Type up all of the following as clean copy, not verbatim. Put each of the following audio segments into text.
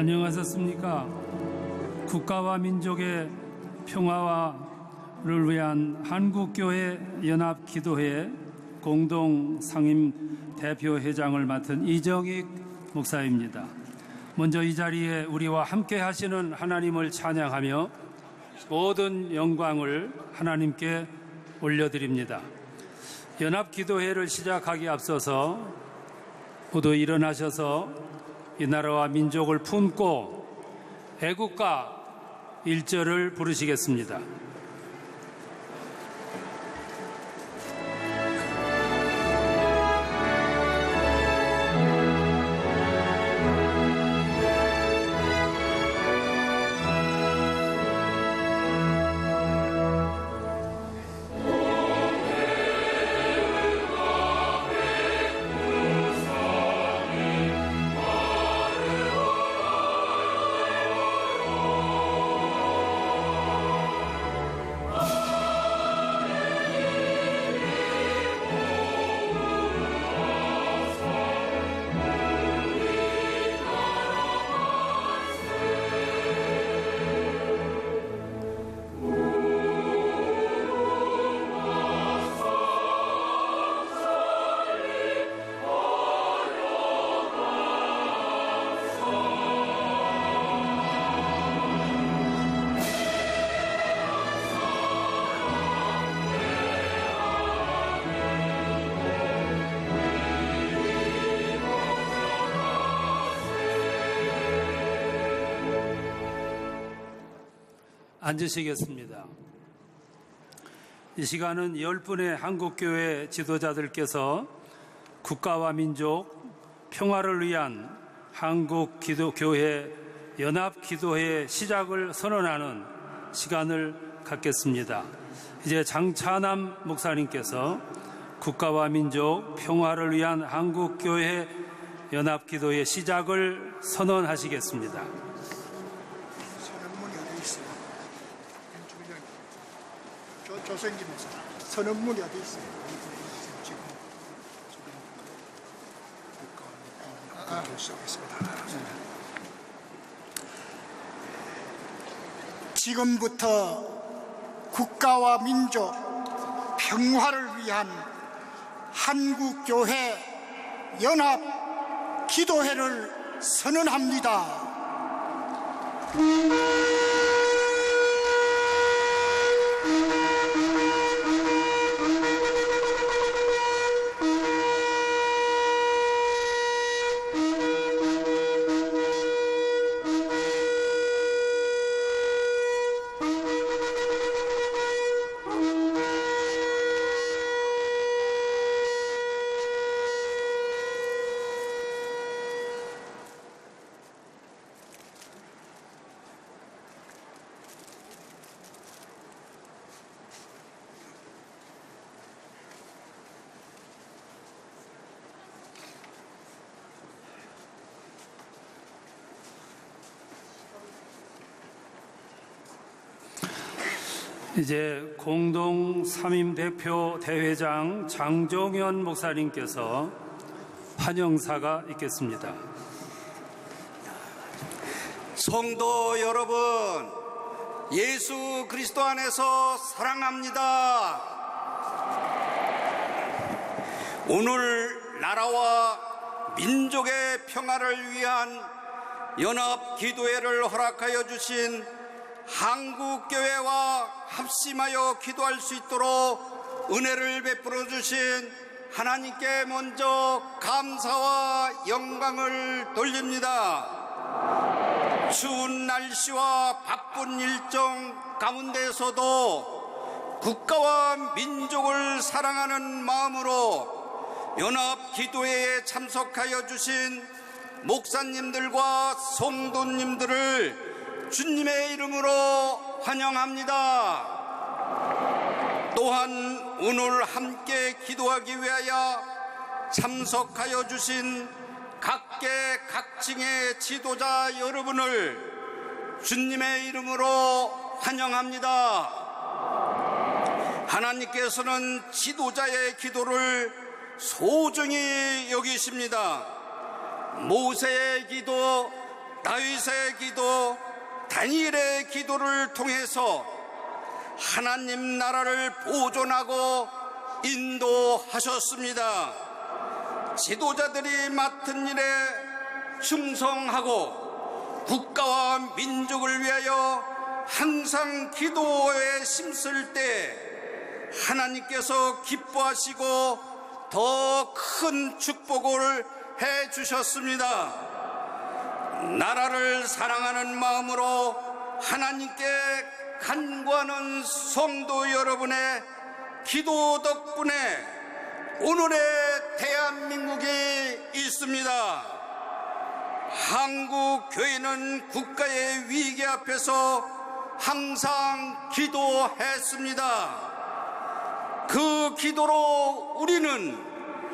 안녕하셨습니까? 국가와 민족의 평화를 위한 한국교회 연합기도회 공동 상임 대표회장을 맡은 이정익 목사입니다. 먼저 이 자리에 우리와 함께 하시는 하나님을 찬양하며 모든 영광을 하나님께 올려드립니다. 연합기도회를 시작하기에 앞서서 모두 일어나셔서 이 나라와 민족을 품고 애국가 1절을 부르시겠습니다. 앉으시겠습니다. 이 시간은 10분의 한국교회 지도자들께서 국가와 민족 평화를 위한 한국교회 연합기도회의 시작을 선언하는 시간을 갖겠습니다. 이제 장차남 목사님께서 국가와 민족 평화를 위한 한국교회 연합기도회의 시작을 선언하시겠습니다. 조선기 목사 선언문이 어디 있어요? 지금부터 국가와 민족 평화를 위한 한국교회 연합 기도회를 선언합니다. 이제 공동 삼임 대표 대회장 장종현 목사님께서 환영사가 있겠습니다. 성도 여러분, 예수 그리스도 안에서 사랑합니다. 오늘 나라와 민족의 평화를 위한 연합 기도회를 허락하여 주신 한국교회와 합심하여 기도할 수 있도록 은혜를 베풀어 주신 하나님께 먼저 감사와 영광을 돌립니다. 추운 날씨와 바쁜 일정 가운데서도 국가와 민족을 사랑하는 마음으로 연합 기도회에 참석하여 주신 목사님들과 성도님들을 주님의 이름으로 환영합니다. 또한 오늘 함께 기도하기 위하여 참석하여 주신 각계 각층의 지도자 여러분을 주님의 이름으로 환영합니다. 하나님께서는 지도자의 기도를 소중히 여기십니다. 모세의 기도, 다윗의 기도, 다니엘의 기도를 통해서 하나님 나라를 보존하고 인도하셨습니다. 지도자들이 맡은 일에 충성하고 국가와 민족을 위하여 항상 기도에 힘쓸 때 하나님께서 기뻐하시고 더 큰 축복을 해 주셨습니다. 나라를 사랑하는 마음으로 하나님께 간구하는 성도 여러분의 기도 덕분에 오늘의 대한민국이 있습니다. 한국 교회는 국가의 위기 앞에서 항상 기도했습니다. 그 기도로 우리는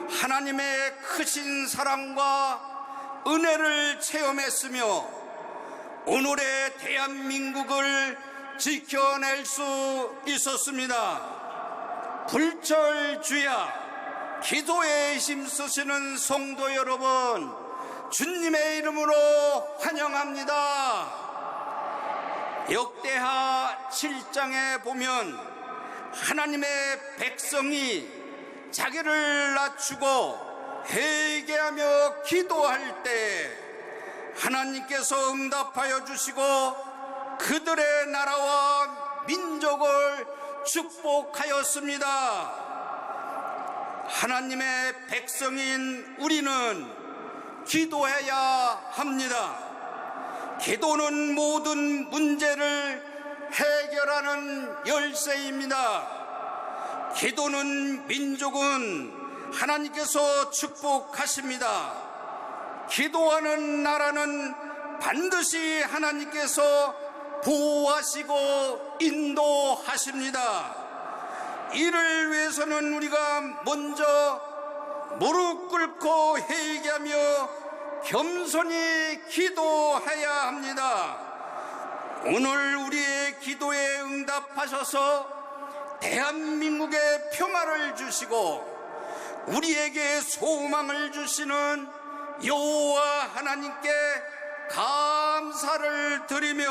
하나님의 크신 사랑과 은혜를 체험했으며 오늘의 대한민국을 지켜낼 수 있었습니다. 불철주야 기도에 힘쓰시는 성도 여러분, 주님의 이름으로 환영합니다. 역대하 7장에 보면 하나님의 백성이 자기를 낮추고 회개하며 기도할 때 하나님께서 응답하여 주시고 그들의 나라와 민족을 축복하였습니다. 하나님의 백성인 우리는 기도해야 합니다. 기도는 모든 문제를 해결하는 열쇠입니다. 기도는 민족은 하나님께서 축복하십니다. 기도하는 나라는 반드시 하나님께서 보호하시고 인도하십니다. 이를 위해서는 우리가 먼저 무릎 꿇고 회개하며 겸손히 기도해야 합니다. 오늘 우리의 기도에 응답하셔서 대한민국에 평화를 주시고 우리에게 소망을 주시는 여호와 하나님께 감사를 드리며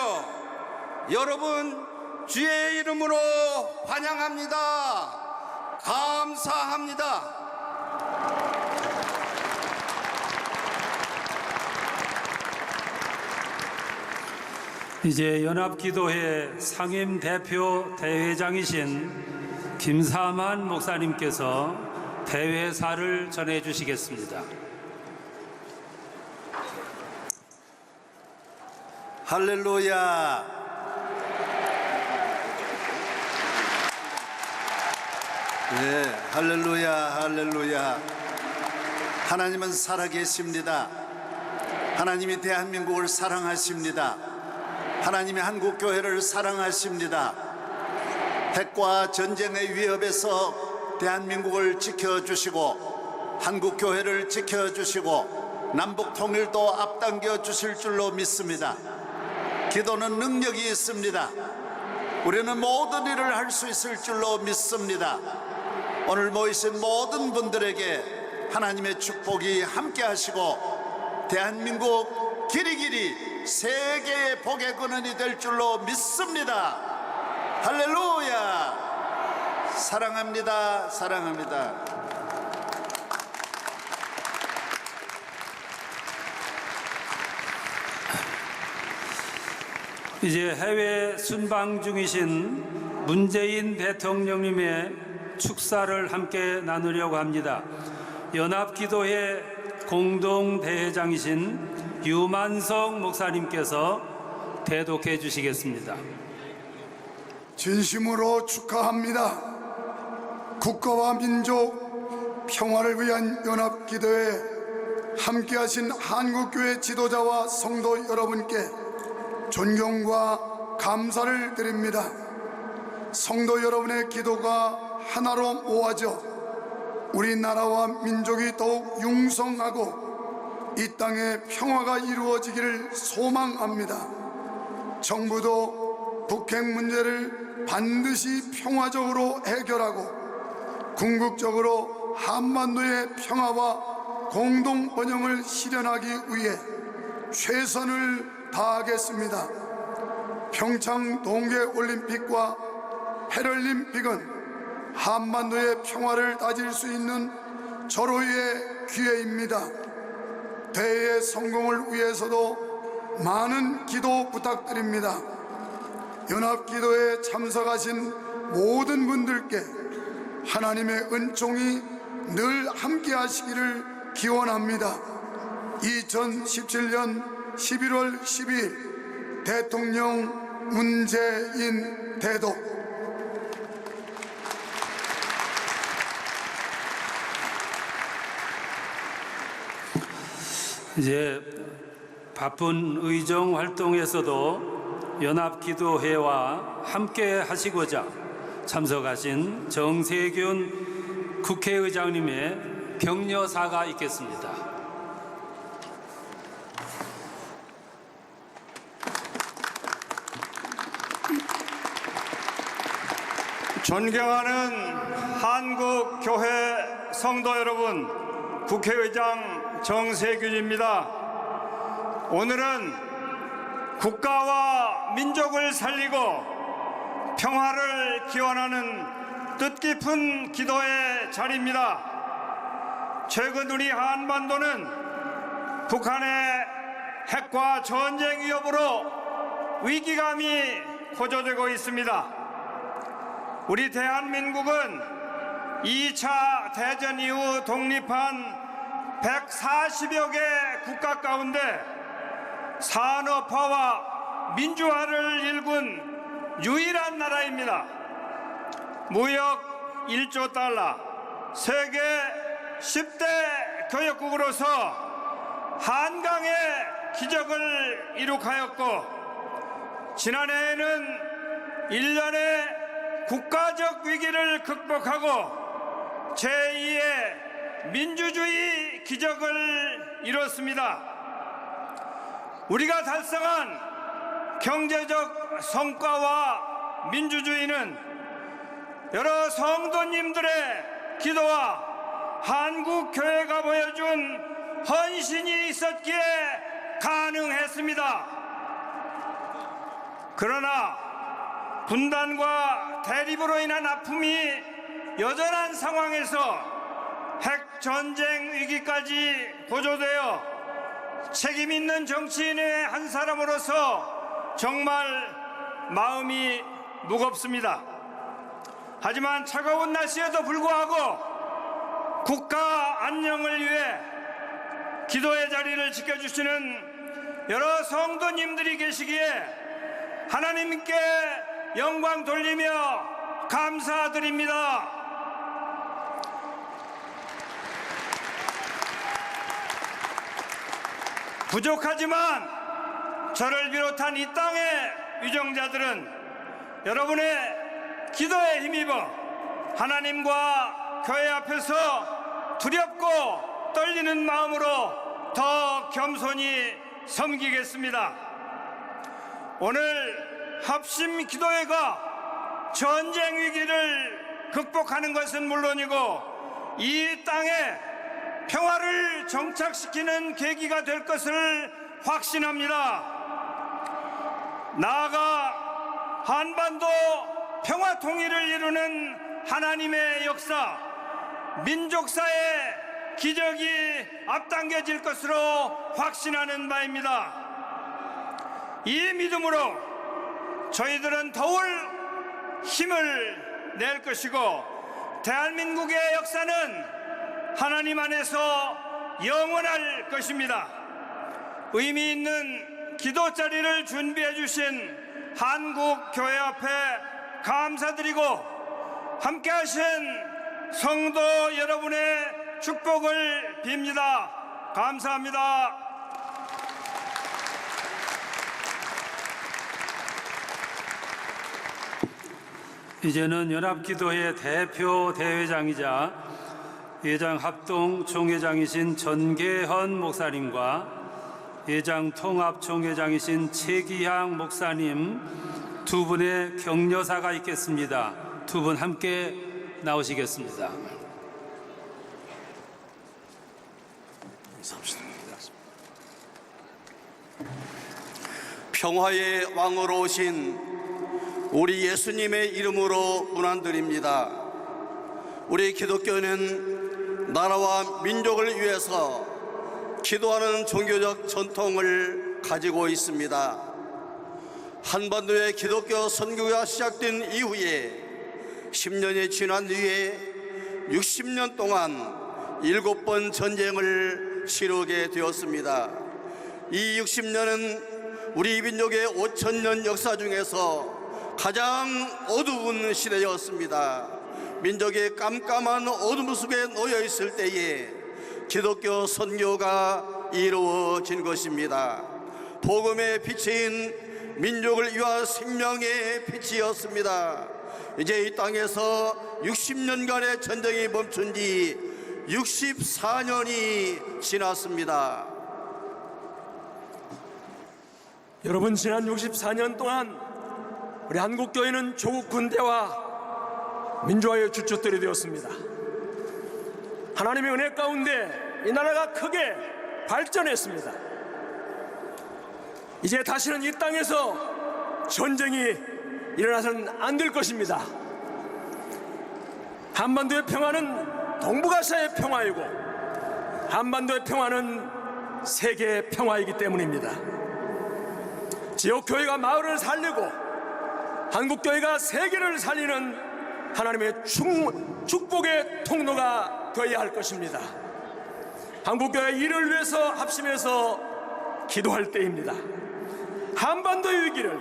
여러분 주의 이름으로 환영합니다. 감사합니다. 이제 연합기도회 상임대표 대회장이신 김사만 목사님께서 대회사를 전해주시겠습니다. 할렐루야. 네, 할렐루야, 할렐루야. 하나님은 살아계십니다. 하나님이 대한민국을 사랑하십니다. 하나님이 한국교회를 사랑하십니다. 핵과 전쟁의 위협에서 대한민국을 지켜주시고 한국교회를 지켜주시고 남북 통일도 앞당겨 주실 줄로 믿습니다. 기도는 능력이 있습니다. 우리는 모든 일을 할 수 있을 줄로 믿습니다. 오늘 모이신 모든 분들에게 하나님의 축복이 함께 하시고 대한민국 길이길이 세계의 복의 근원이 될 줄로 믿습니다. 할렐루야. 사랑합니다. 사랑합니다. 이제 해외 순방 중이신 문재인 대통령님의 축사를 함께 나누려고 합니다. 연합기도회 공동대회장이신 유만석 목사님께서 대독해 주시겠습니다. 진심으로 축하합니다. 국가와 민족 평화를 위한 연합기도에 함께하신 한국교회 지도자와 성도 여러분께 존경과 감사를 드립니다. 성도 여러분의 기도가 하나로 모아져 우리나라와 민족이 더욱 융성하고 이 땅에 평화가 이루어지기를 소망합니다. 정부도 북핵 문제를 반드시 평화적으로 해결하고 궁극적으로 한반도의 평화와 공동 번영을 실현하기 위해 최선을 다하겠습니다. 평창 동계올림픽과 패럴림픽은 한반도의 평화를 다질 수 있는 절호의 기회입니다. 대회의 성공을 위해서도 많은 기도 부탁드립니다. 연합기도에 참석하신 모든 분들께 하나님의 은총이 늘 함께 하시기를 기원합니다. 2017년 11월 12일 대통령 문재인 대독. 이제 바쁜 의정 활동에서도 연합기도회와 함께 하시고자 참석하신 정세균 국회의장님의 격려사가 있겠습니다. 존경하는 한국교회 성도 여러분, 국회의장 정세균입니다. 오늘은 국가와 민족을 살리고 평화를 기원하는 뜻깊은 기도의 자리입니다. 최근 우리 한반도는 북한의 핵과 전쟁 위협으로 위기감이 고조되고 있습니다. 우리 대한민국은 2차 대전 이후 독립한 140여 개 국가 가운데 산업화와 민주화를 일군 유일한 나라입니다. 무역 1조 달러, 세계 10대 교역국으로서 한강의 기적을 이룩하였고, 지난해에는 1년의 국가적 위기를 극복하고 제2의 민주주의 기적을 이뤘습니다. 우리가 달성한 경제적 성과와 민주주의는 여러 성도님들의 기도와 한국교회가 보여준 헌신이 있었기에 가능했습니다. 그러나 분단과 대립으로 인한 아픔이 여전한 상황에서 핵전쟁 위기까지 고조되어 책임 있는 정치인의 한 사람으로서 정말 마음이 무겁습니다. 하지만 차가운 날씨에도 불구하고 국가 안녕을 위해 기도의 자리를 지켜주시는 여러 성도님들이 계시기에 하나님께 영광 돌리며 감사드립니다. 부족하지만 저를 비롯한 이 땅의 유정자들은 여러분의 기도에 힘입어 하나님과 교회 앞에서 두렵고 떨리는 마음으로 더 겸손히 섬기겠습니다. 오늘 합심 기도회가 전쟁 위기를 극복하는 것은 물론이고 이 땅에 평화를 정착시키는 계기가 될 것을 확신합니다. 나아가 한반도 평화 통일을 이루는 하나님의 역사, 민족사의 기적이 앞당겨질 것으로 확신하는 바입니다. 이 믿음으로 저희들은 더욱 힘을 낼 것이고 대한민국의 역사는 하나님 안에서 영원할 것입니다. 의미 있는 기도 자리를 준비해 주신 한국교회 앞에 감사드리고 함께 하신 성도 여러분의 축복을 빕니다. 감사합니다. 이제는 연합기도회 대표 대회장이자 예장 합동 총회장이신 전계헌 목사님과 예장 통합 총회장이신 최기향 목사님 두 분의 격려사가 있겠습니다. 두 분 함께 나오시겠습니다. 평화의 왕으로 오신 우리 예수님의 이름으로 문안드립니다. 우리 기독교는 나라와 민족을 위해서 기도하는 종교적 전통을 가지고 있습니다. 한반도의 기독교 선교가 시작된 이후에 10년이 지난 뒤에 60년 동안 7번 전쟁을 치르게 되었습니다. 이 60년은 우리 민족의 5,000년 역사 중에서 가장 어두운 시대였습니다. 민족의 깜깜한 어둠 속에 놓여 있을 때에 기독교 선교가 이루어진 것입니다. 복음의 빛인 민족을 위한 생명의 빛이었습니다. 이제 이 땅에서 60년간의 전쟁이 멈춘 지 64년이 지났습니다. 여러분, 지난 64년 동안 우리 한국교회는 조국 군대와 민주화의 주축들이 되었습니다. 하나님의 은혜 가운데 이 나라가 크게 발전했습니다. 이제 다시는 이 땅에서 전쟁이 일어나서는 안 될 것입니다. 한반도의 평화는 동북아시아의 평화이고 한반도의 평화는 세계의 평화이기 때문입니다. 지역교회가 마을을 살리고 한국교회가 세계를 살리는 하나님의 축복의 통로가 되어야 할 것입니다. 한국교회 이를 위해서 합심해서 기도할 때입니다. 한반도의 위기를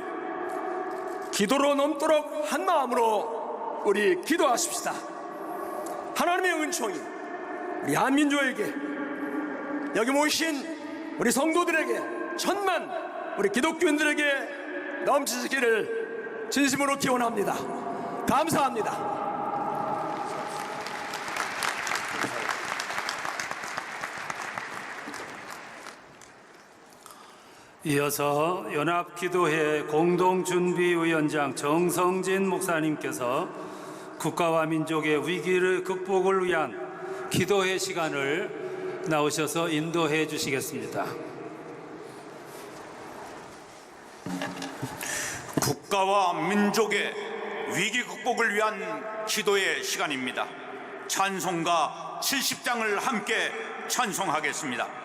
기도로 넘도록 한 마음으로 우리 기도하십시다. 하나님의 은총이 우리 한민족에게, 여기 모이신 우리 성도들에게, 천만 우리 기독교인들에게 넘치기를 진심으로 기원합니다. 감사합니다. 이어서 연합기도회 공동준비위원장 정성진 목사님께서 국가와 민족의 위기를 극복을 위한 기도회 시간을 나오셔서 인도해 주시겠습니다. 국가와 민족의 위기 극복을 위한 기도의 시간입니다. 찬송가 70장을 함께 찬송하겠습니다.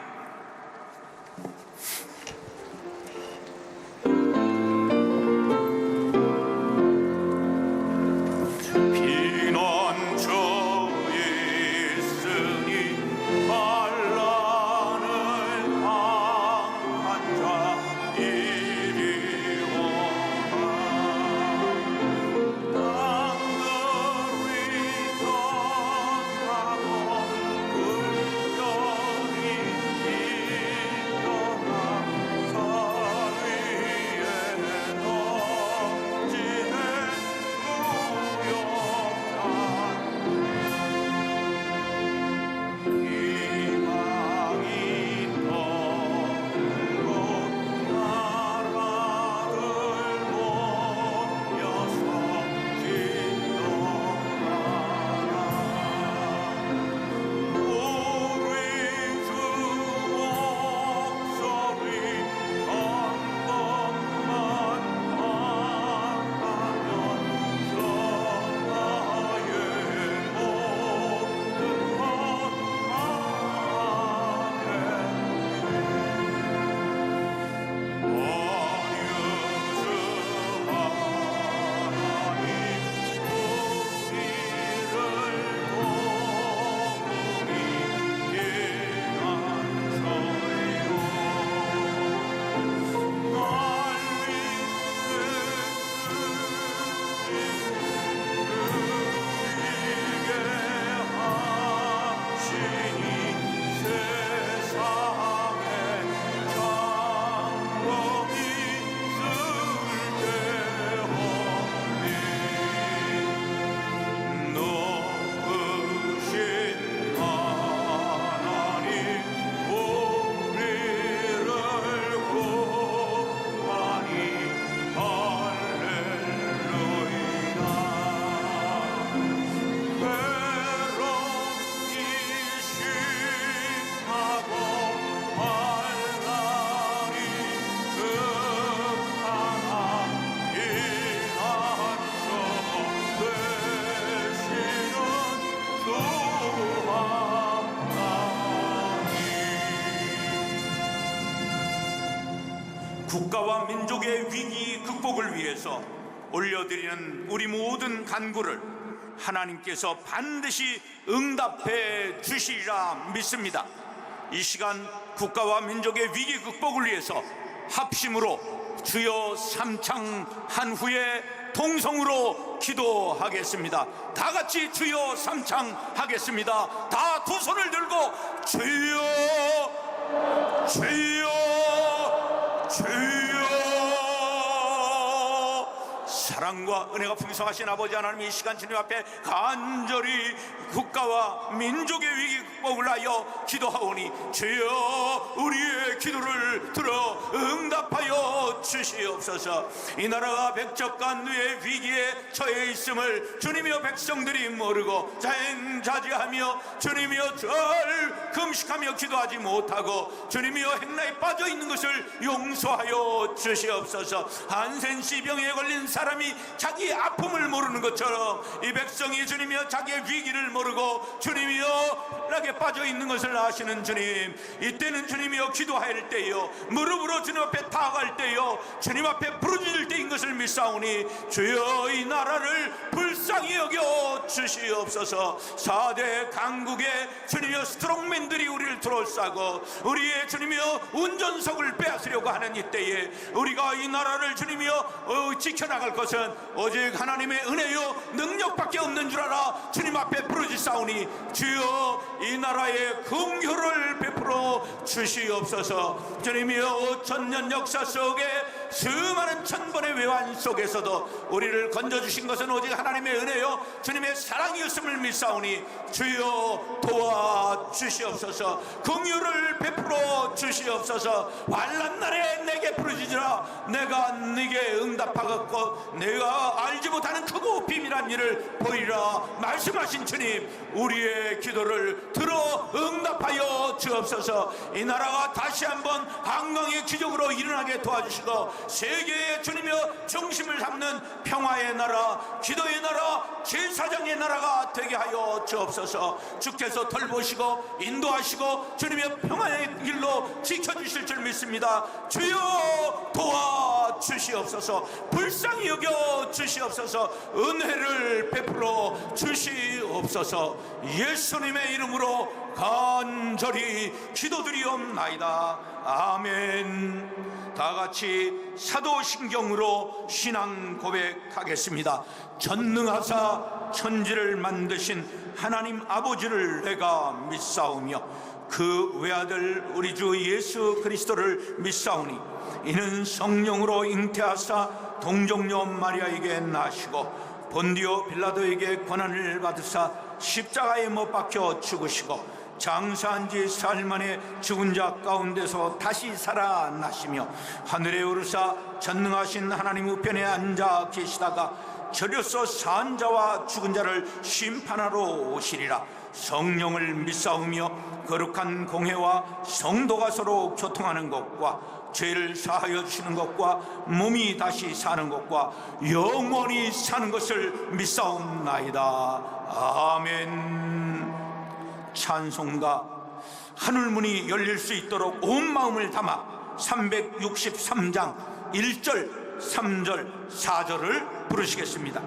국가와 민족의 위기 극복을 위해서 올려드리는 우리 모든 간구를 하나님께서 반드시 응답해 주시리라 믿습니다. 이 시간 국가와 민족의 위기 극복을 위해서 합심으로 주여 삼창 한 후에 동성으로 기도하겠습니다. 다 같이 주여 삼창 하겠습니다. 다 두 손을 들고 주여 주여 주여. 사랑과 은혜가 풍성하신 아버지 하나님, 이 시간 주님 앞에 간절히 국가와 민족의 위기 극복을 하여 기도하오니 주여 우리의 기도를 들어 응답하여 주시옵소서. 이 나라가 백적간류의 위기에 처해 있음을 주님이여 백성들이 모르고 자행자제하며 주님이여 절 금식하며 기도하지 못하고 주님이여 행나에 빠져 있는 것을 용서하여 주시옵소서. 한센시병에 걸린 사람이 자기의 아픔을 모르는 것처럼 이 백성이 주님이여 자기의 위기를 모르고 주님이여 낙에 빠져 있는 것을 아시는 주님, 이때는 주님이여 기도할 때요 무릎으로 주님 앞에 다가갈 때요 주님 앞에 부르짖을 때인 것을 믿사오니 주여 이 나라를 불쌍히 여겨 주시옵소서. 4대 강국의 주님이여 스트롱맨들이 우리를 둘러싸고 우리의 주님이여 운전석을 빼앗으려고 하는 이때에 우리가 이 나라를 주님이여 지켜나갈 것은 오직 하나님의 은혜요 능력밖에 없는 줄 알아 주님 앞에 부르짖사오니 주여 이 나라에 긍휼을 베풀어 주시옵소서. 주님이여 5000년 역사 속에 수많은 천번의 외환 속에서도 우리를 건져주신 것은 오직 하나님의 은혜요 주님의 사랑이었음을 믿사오니 주여 도와주시옵소서. 긍휼을 베풀어 주시옵소서. 환난 날에 내게 부르짖으라 내가 네게 응답하겠고 내가 알지 못하는 크고 비밀한 일을 보이라 말씀하신 주님, 우리의 기도를 들어 응답하여 주옵소서. 이 나라가 다시 한번 한강의 기적으로 일어나게 도와주시고 세계의 주님이여 중심을 잡는 평화의 나라, 기도의 나라, 제사장의 나라가 되게 하여 주옵소서. 주께서 돌보시고 인도하시고 주님의 평화의 길로 지켜주실 줄 믿습니다. 주여 도와주시옵소서. 불쌍히 여겨 주시옵소서. 은혜를 베풀어 주시옵소서. 예수님의 이름으로 간절히 기도드리옵나이다. 아멘. 다 같이 사도신경으로 신앙 고백하겠습니다. 전능하사 천지를 만드신 하나님 아버지를 내가 믿사오며 그 외아들 우리 주 예수 그리스도를 믿사오니 이는 성령으로 잉태하사 동정녀 마리아에게 나시고 본디오 빌라도에게 고난을 받으사 십자가에 못 박혀 죽으시고 장사한 지 사흘 만에 죽은 자 가운데서 다시 살아나시며 하늘에 오르사 전능하신 하나님 우편에 앉아 계시다가 저려서 산 자와 죽은 자를 심판하러 오시리라. 성령을 믿사오며 거룩한 공회와 성도가 서로 교통하는 것과 죄를 사하여 주시는 것과 몸이 다시 사는 것과 영원히 사는 것을 믿사옵나이다. 아멘. 찬송가 하늘문이 열릴 수 있도록 온 마음을 담아 363장 1절, 3절, 4절을 부르시겠습니다.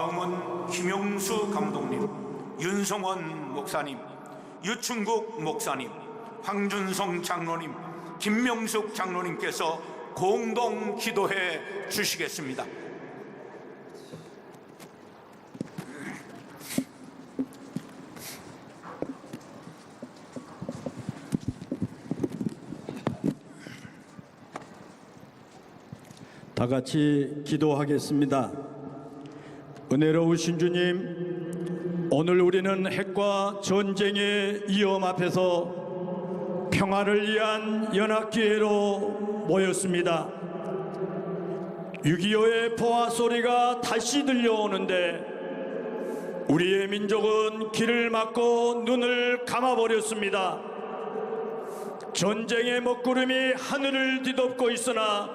다음은 김용수 감독님, 윤성원 목사님, 유충국 목사님, 황준성 장로님, 김명숙 장로님께서 공동 기도해 주시겠습니다. 다 같이 기도하겠습니다. 은혜로우신 주님, 오늘 우리는 핵과 전쟁의 위험 앞에서 평화를 위한 연합기회로 모였습니다. 6.25의 포화 소리가 다시 들려오는데 우리의 민족은 귀를 막고 눈을 감아버렸습니다. 전쟁의 먹구름이 하늘을 뒤덮고 있으나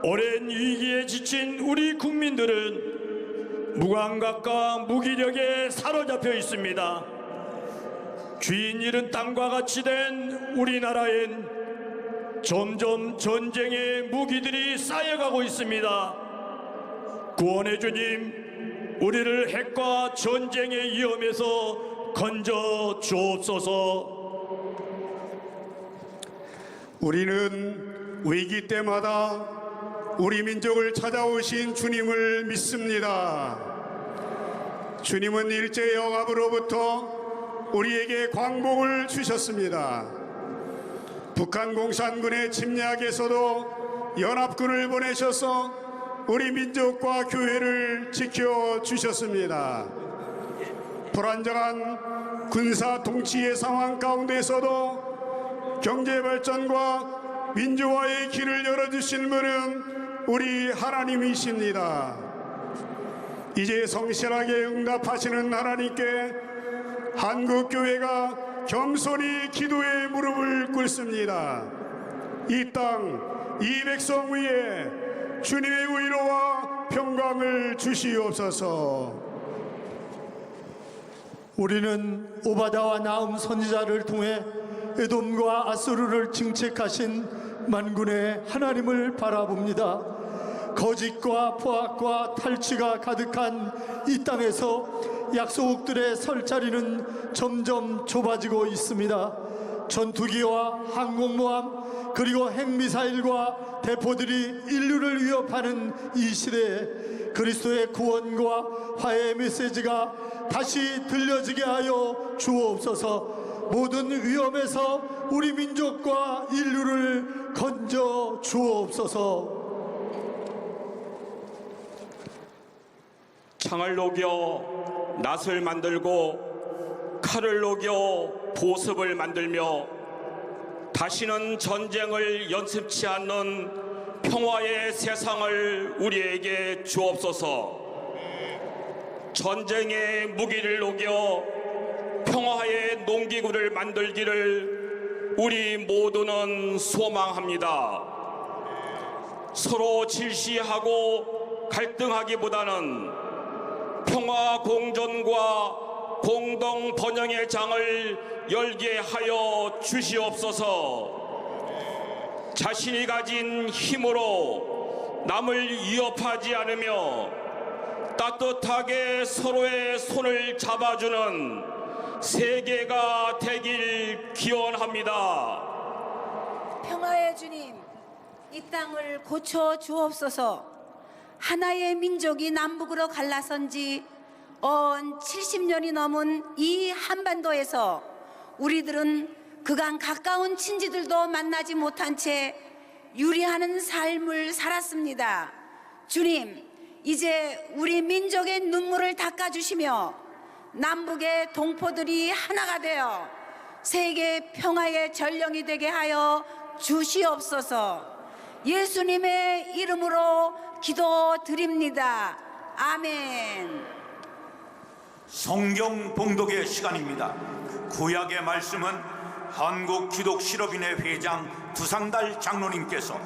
오랜 위기에 지친 우리 국민들은 무감각과 무기력에 사로잡혀 있습니다. 주인 잃은 땅과 같이 된 우리나라엔 점점 전쟁의 무기들이 쌓여가고 있습니다. 구원의 주님, 우리를 핵과 전쟁의 위험에서 건져 주옵소서. 우리는 위기 때마다 우리 민족을 찾아오신 주님을 믿습니다. 주님은 일제 영합으로부터 우리에게 광복을 주셨습니다. 북한 공산군의 침략에서도 연합군을 보내셔서 우리 민족과 교회를 지켜주셨습니다. 불안정한 군사 통치의 상황 가운데서도 경제 발전과 민주화의 길을 열어주신 분은 우리 하나님이십니다. 이제 성실하게 응답하시는 하나님께 한국교회가 겸손히 기도의 무릎을 꿇습니다. 이 땅, 이 백성 위에 주님의 위로와 평강을 주시옵소서. 우리는 오바다와 나움 선지자를 통해 에돔과 아수르를 징책하신 만군의 하나님을 바라봅니다. 거짓과 포악과 탈취가 가득한 이 땅에서 약소국들의 설 자리는 점점 좁아지고 있습니다. 전투기와 항공모함 그리고 핵미사일과 대포들이 인류를 위협하는 이 시대에 그리스도의 구원과 화해의 메시지가 다시 들려지게 하여 주옵소서. 모든 위험에서 우리 민족과 인류를 건져 주옵소서. 창을 녹여 낫을 만들고 칼을 녹여 보습을 만들며 다시는 전쟁을 연습치 않는 평화의 세상을 우리에게 주옵소서. 전쟁의 무기를 녹여 평화의 농기구를 만들기를 우리 모두는 소망합니다. 서로 질시하고 갈등하기보다는 평화 공존과 공동 번영의 장을 열게 하여 주시옵소서. 자신이 가진 힘으로 남을 위협하지 않으며 따뜻하게 서로의 손을 잡아주는 세계가 되길 기원합니다. 평화의 주님, 이 땅을 고쳐 주옵소서. 하나의 민족이 남북으로 갈라선 지 70년이 넘은 이 한반도에서 우리들은 그간 가까운 친지들도 만나지 못한 채 유리하는 삶을 살았습니다. 주님, 이제 우리 민족의 눈물을 닦아주시며 남북의 동포들이 하나가 되어 세계 평화의 전령이 되게 하여 주시옵소서. 예수님의 이름으로 기도드립니다. 아멘. 성경 봉독의 시간입니다. 구약의 말씀은 한국기독실업인회 회장 두상달 장로님께서,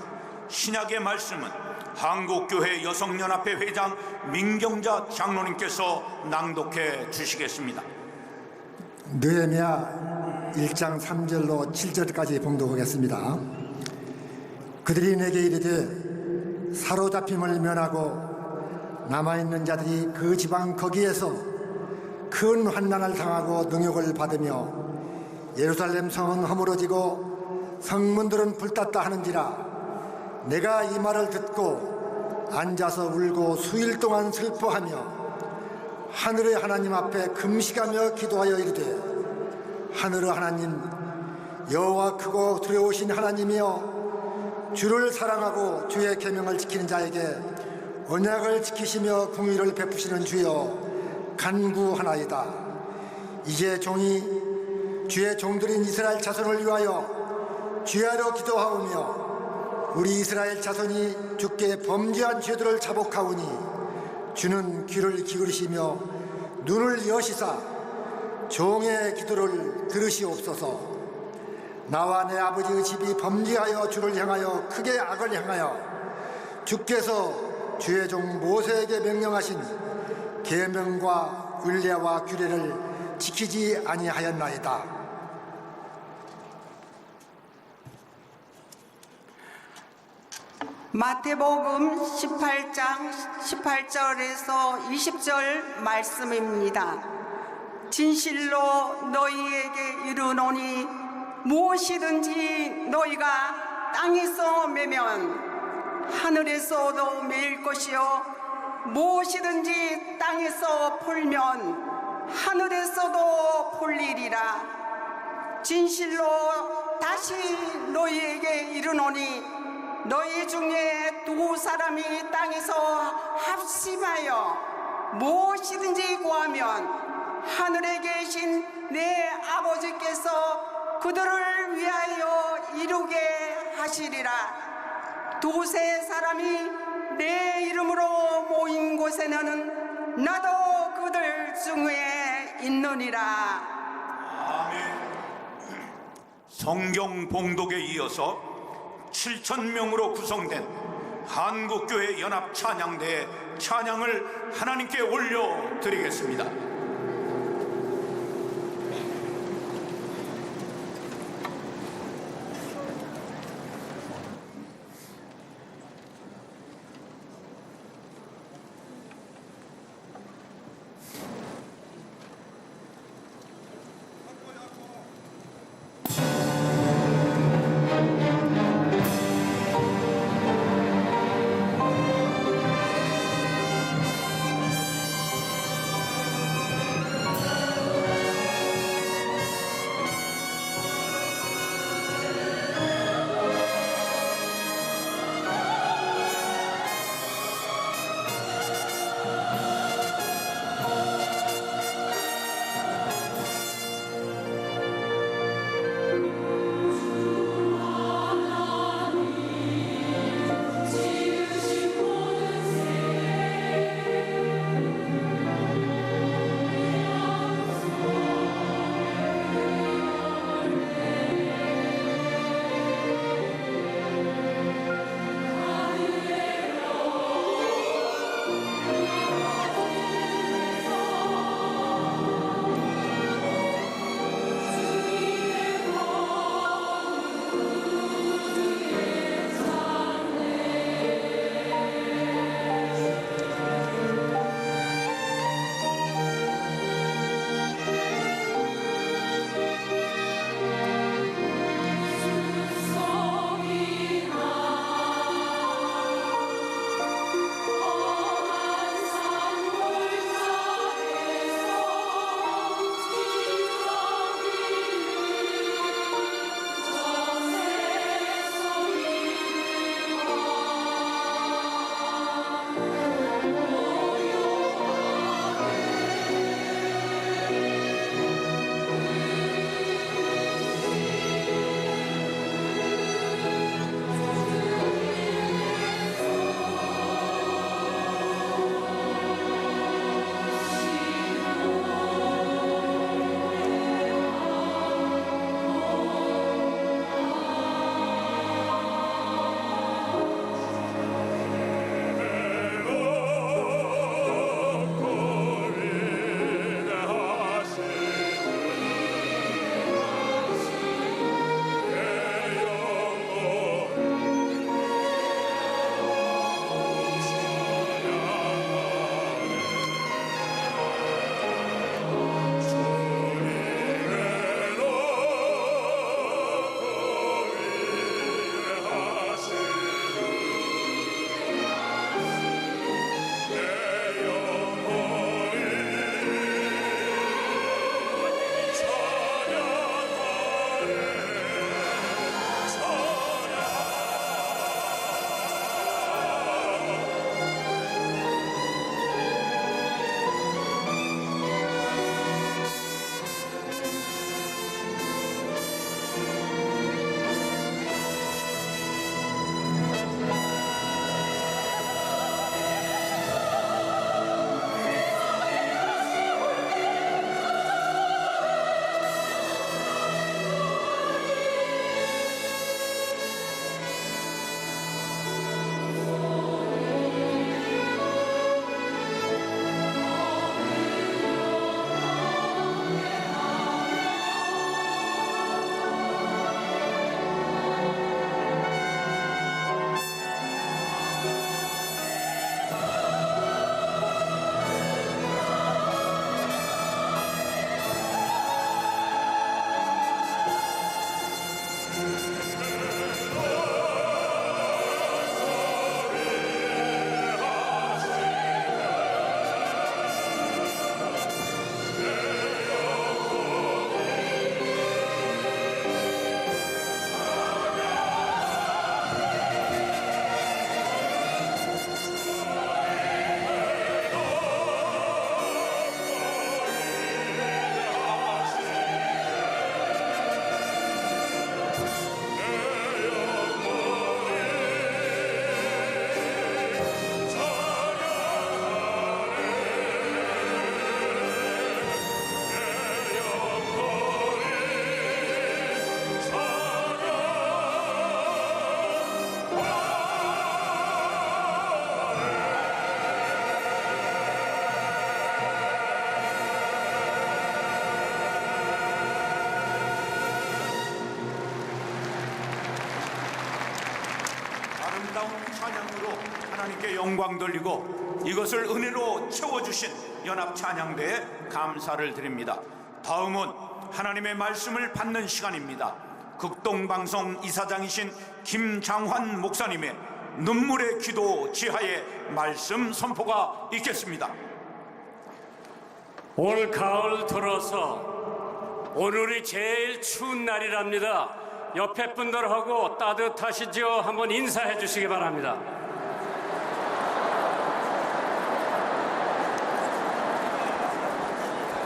신약의 말씀은 한국교회 여성연합회 회장 민경자 장로님께서 낭독해 주시겠습니다. 느헤미야 1장 3절로 7절까지 봉독하겠습니다. 그들이 내게 이르되 사로잡힘을 면하고 남아있는 자들이 그 지방 거기에서 큰 환난을 당하고 능욕을 받으며 예루살렘 성은 허물어지고 성문들은 불탔다 하는지라 내가 이 말을 듣고 앉아서 울고 수일 동안 슬퍼하며 하늘의 하나님 앞에 금식하며 기도하여 이르되 하늘의 하나님 여호와 크고 두려우신 하나님이여 주를 사랑하고 주의 계명을 지키는 자에게 언약을 지키시며 궁의를 베푸시는 주여 간구하나이다. 이제 종이 주의 종들인 이스라엘 자손을 위하여 주야로 기도하오며 우리 이스라엘 자손이 주께 범죄한 죄들을 자복하오니 주는 귀를 기울이시며 눈을 여시사 종의 기도를 들으시옵소서. 나와 내 아버지의 집이 범죄하여 주를 향하여 크게 악을 행하여 주께서 주의 종 모세에게 명령하신 계명과 율례와 규례를 지키지 아니하였나이다. 마태복음 18장 18절에서 20절 말씀입니다. 진실로 너희에게 이르노니 무엇이든지 너희가 땅에서 매면 하늘에서도 매일 것이요 무엇이든지 땅에서 풀면 하늘에서도 풀리리라. 진실로 다시 너희에게 이르노니 너희 중에 두 사람이 땅에서 합심하여 무엇이든지 구하면 하늘에 계신 내 아버지께서 그들을 위하여 이루게 하시리라. 두세 사람이 내 이름으로 모인 곳에는 나도 그들 중에 있느니라. 아멘. 성경 봉독에 이어서 7,000명으로 구성된 한국교회 연합 찬양대의 찬양을 하나님께 올려드리겠습니다. 아름다운 찬양으로 하나님께 영광 돌리고 이것을 은혜로 채워주신 연합찬양대에 감사를 드립니다. 다음은 하나님의 말씀을 받는 시간입니다. 극동방송 이사장이신 김장환 목사님의 눈물의 기도 지하에 말씀 선포가 있겠습니다. 올 가을 들어서 오늘이 제일 추운 날이랍니다. 옆에 분들하고 따뜻하시죠? 한번 인사해 주시기 바랍니다.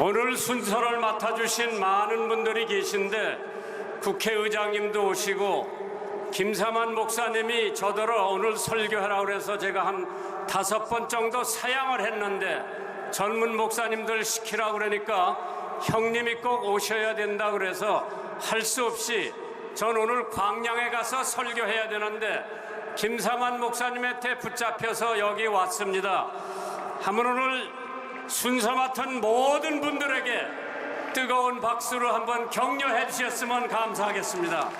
오늘 순서를 맡아주신 많은 분들이 계신데 국회의장님도 오시고 김사만 목사님이 저더러 오늘 설교하라고 그래서 제가 한 5번 정도 사양을 했는데 젊은 목사님들 시키라고 그러니까 형님이 꼭 오셔야 된다 그래서 할 수 없이 전 오늘 광양에 가서 설교해야 되는데 김사만 목사님한테 붙잡혀서 여기 왔습니다. 한번 오늘 순서 맡은 모든 분들에게 뜨거운 박수로 한번 격려해 주셨으면 감사하겠습니다.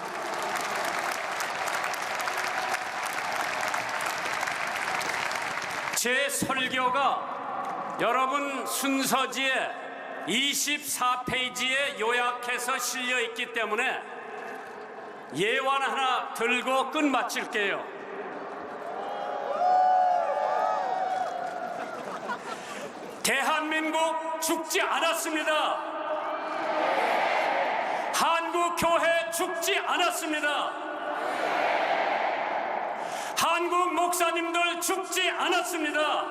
제 설교가 여러분 순서지에 24페이지에 요약해서 실려 있기 때문에 예완 하나 들고 끝마칠게요. 대한민국 죽지 않았습니다. 한국교회 죽지 않았습니다. 한국 목사님들 죽지 않았습니다.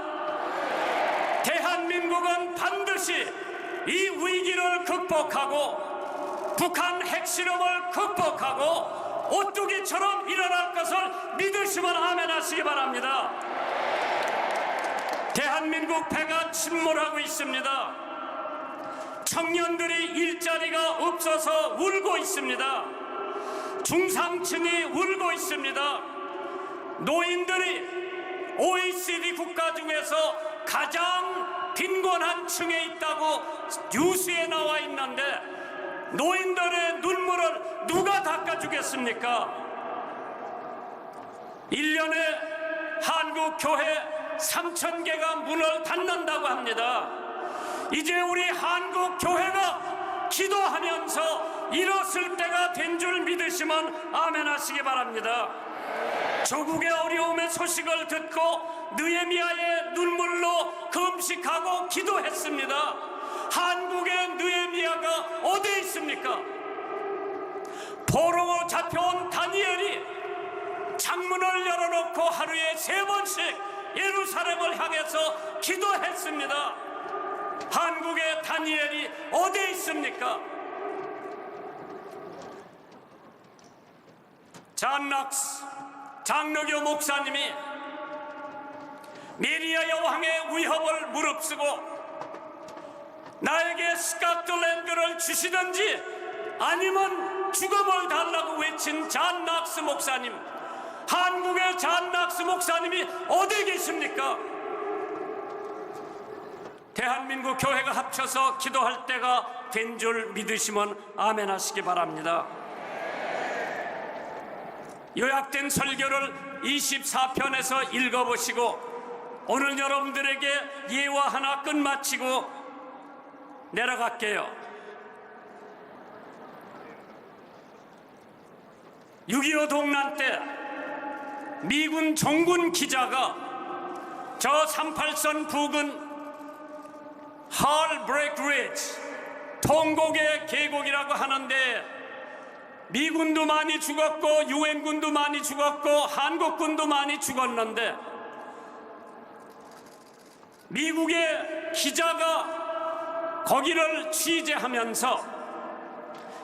대한민국은 반드시 이 위기를 극복하고 북한 핵실험을 극복하고 오뚜기처럼 일어날 것을 믿으시면 아멘 하시기 바랍니다. 대한민국 배가 침몰하고 있습니다. 청년들이 일자리가 없어서 울고 있습니다. 중상층이 울고 있습니다. 노인들이 OECD 국가 중에서 가장 빈곤한 층에 있다고 뉴스에 나와 있는데 노인들의 눈물을 누가 닦아주겠습니까? 1년에 한국 교회 3,000개가 문을 닫는다고 합니다. 이제 우리 한국 교회가 기도하면서 일어설 때가 된 줄 믿으시면 아멘 하시기 바랍니다. 조국의 어려움의 소식을 듣고 느헤미야의 눈물로 금식하고 기도했습니다. 한국의 느헤미야가 어디에 있습니까? 포로로 잡혀온 다니엘이 창문을 열어놓고 하루에 3번씩 예루살렘을 향해서 기도했습니다. 한국의 다니엘이 어디에 있습니까? 잔 락스 장로교 목사님이 메리아 여왕의 위협을 무릅쓰고 나에게 스카틀랜드를 주시든지 아니면 죽음을 달라고 외친 잔 락스 목사님, 한국의 잔 락스 목사님이 어디 계십니까? 대한민국 교회가 합쳐서 기도할 때가 된 줄 믿으시면 아멘 하시기 바랍니다. 요약된 설교를 24편에서 읽어보시고 오늘 여러분들에게 예화 하나 끝마치고 내려갈게요. 6.25 동란 때 미군 종군 기자가 저 38선 부근 할브레이크 리지 통곡의 계곡이라고 하는데 미군도 많이 죽었고 유엔군도 많이 죽었고 한국군도 많이 죽었는데 미국의 기자가 거기를 취재하면서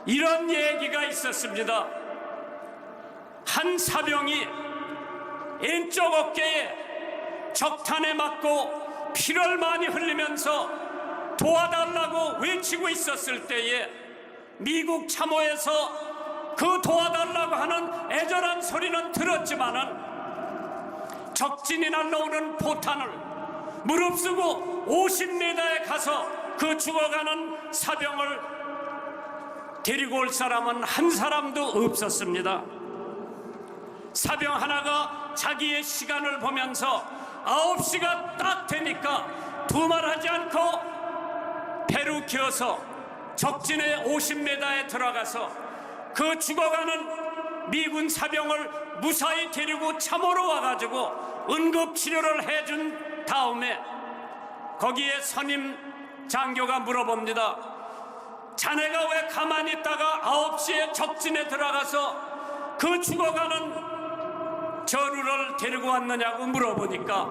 이런 얘기가 있었습니다. 한 사병이 왼쪽 어깨에 적탄에 맞고 피를 많이 흘리면서 도와달라고 외치고 있었을 때에 미국 참호에서 그 도와달라고 하는 애절한 소리는 들었지만은 적진이 날라오는 포탄을 무릅쓰고 50m에 가서 그 죽어가는 사병을 데리고 올 사람은 한 사람도 없었습니다. 사병 하나가 자기의 시간을 보면서 9시가 딱 되니까 두말하지 않고 배로 기어서 적진의 50m에 들어가서 그 죽어가는 미군 사병을 무사히 데리고 참호로 와가지고 응급치료를 해준 다음에 거기에 선임 장교가 물어봅니다. 자네가 왜 가만히 있다가 9시에 적진에 들어가서 그 죽어가는 전우를 데리고 왔느냐고 물어보니까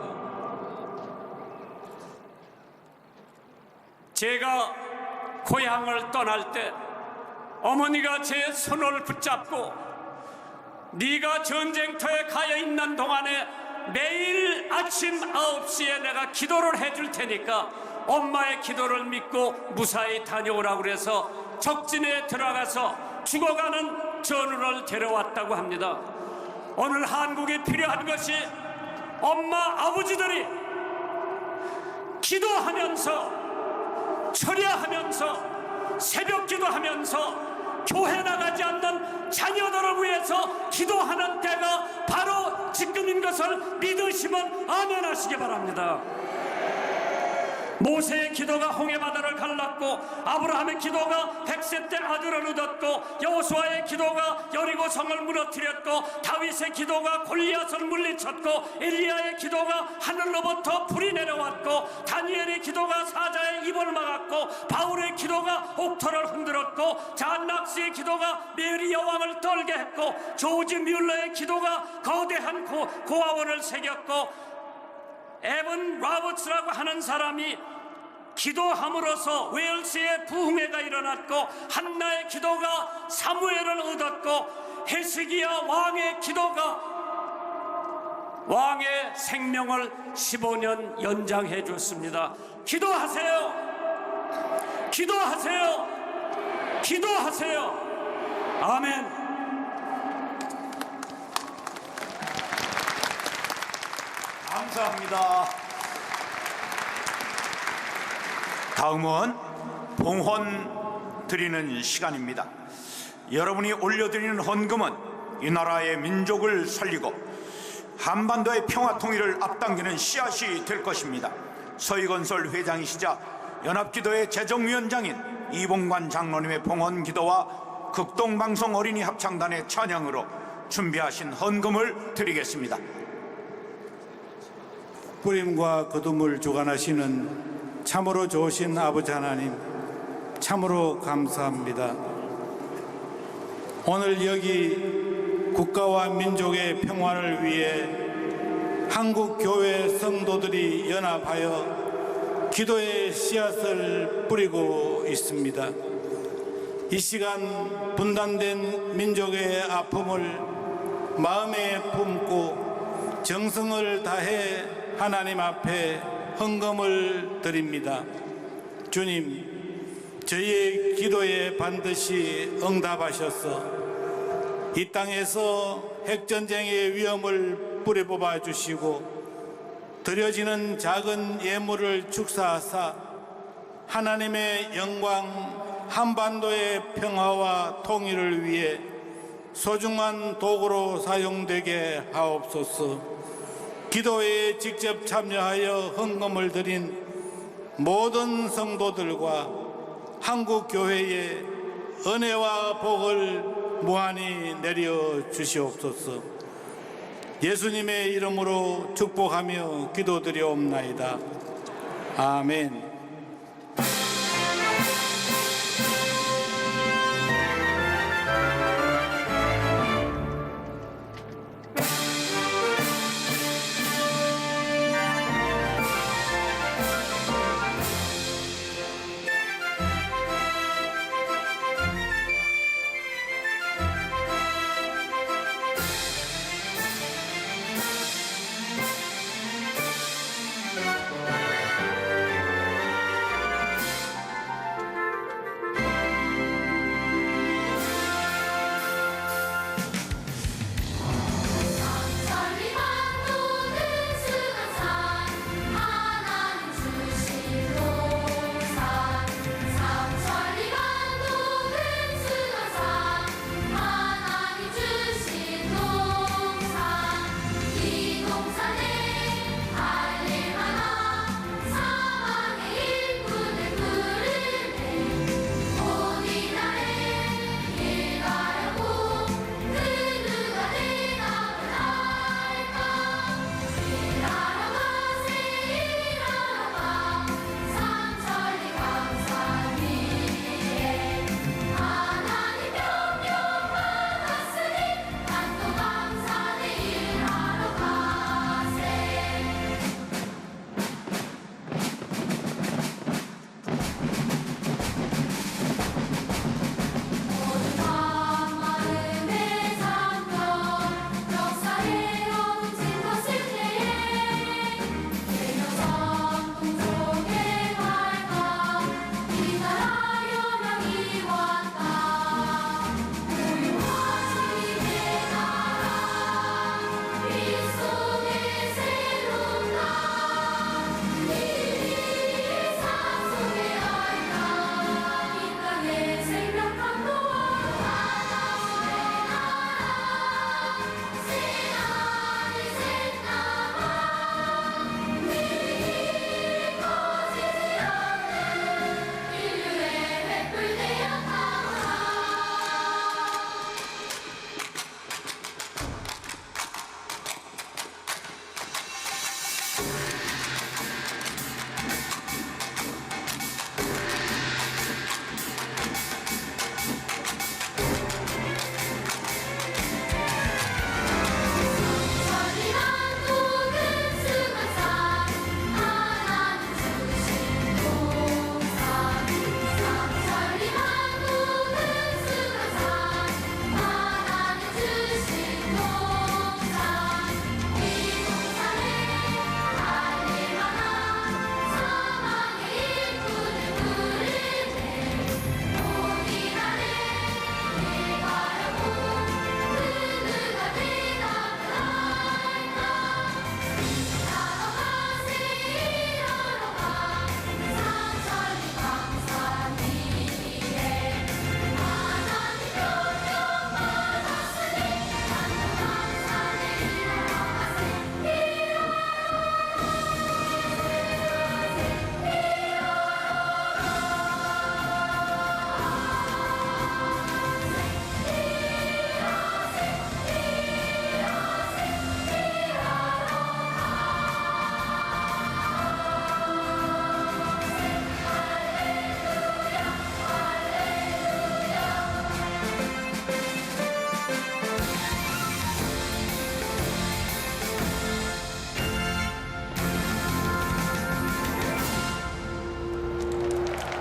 제가 고향을 떠날 때 어머니가 제 손을 붙잡고 네가 전쟁터에 가여 있는 동안에 매일 아침 9시에 내가 기도를 해줄 테니까 엄마의 기도를 믿고 무사히 다녀오라고 그래서 적진에 들어가서 죽어가는 전우를 데려왔다고 합니다. 오늘 한국에 필요한 것이 엄마 아버지들이 기도하면서 철야하면서 새벽 기도하면서 교회 나가지 않는 자녀들을 위해서 기도하는 때가 바로 지금인 것을 믿으시면 아멘 하시기 바랍니다. 모세의 기도가 홍해바다를 갈랐고 아브라함의 기도가 100세 때 아들을 얻었고 여호수아의 기도가 여리고성을 무너뜨렸고 다윗의 기도가 골리앗을 물리쳤고 엘리야의 기도가 하늘로부터 불이 내려왔고 다니엘의 기도가 사자의 입을 막았고 바울의 기도가 옥토를 흔들었고 잔 낙스의 기도가 메리 여왕을 떨게 했고 조지 뮬러의 기도가 거대한 고아원을 새겼고 에번 로버츠라고 하는 사람이 기도함으로써 웨일스의 부흥회가 일어났고 한나의 기도가 사무엘을 얻었고 헤스기야 왕의 기도가 왕의 생명을 15년 연장해 줬습니다. 기도하세요. 기도하세요. 기도하세요. 아멘. 감사합니다. 다음은 봉헌 드리는 시간입니다. 여러분이 올려드리는 헌금은 이 나라의 민족을 살리고 한반도의 평화 통일을 앞당기는 씨앗이 될 것입니다. 서희건설 회장이시자 연합기도의 재정위원장인 이봉관 장로님의 봉헌 기도와 극동방송 어린이 합창단의 찬양으로 준비하신 헌금을 드리겠습니다. 뿌림과 거둠을 주관하시는 참으로 좋으신 아버지 하나님, 참으로 감사합니다. 오늘 여기 국가와 민족의 평화를 위해 한국 교회 성도들이 연합하여 기도의 씨앗을 뿌리고 있습니다. 이 시간 분단된 민족의 아픔을 마음에 품고 정성을 다해 하나님 앞에 헌금을 드립니다. 주님, 저희의 기도에 반드시 응답하셔서 이 땅에서 핵전쟁의 위험을 뿌리뽑아 주시고 드려지는 작은 예물을 축사하사 하나님의 영광, 한반도의 평화와 통일을 위해 소중한 도구로 사용되게 하옵소서. 기도회에 직접 참여하여 헌금을 드린 모든 성도들과 한국 교회에 은혜와 복을 무한히 내려 주시옵소서. 예수님의 이름으로 축복하며 기도드리옵나이다. 아멘.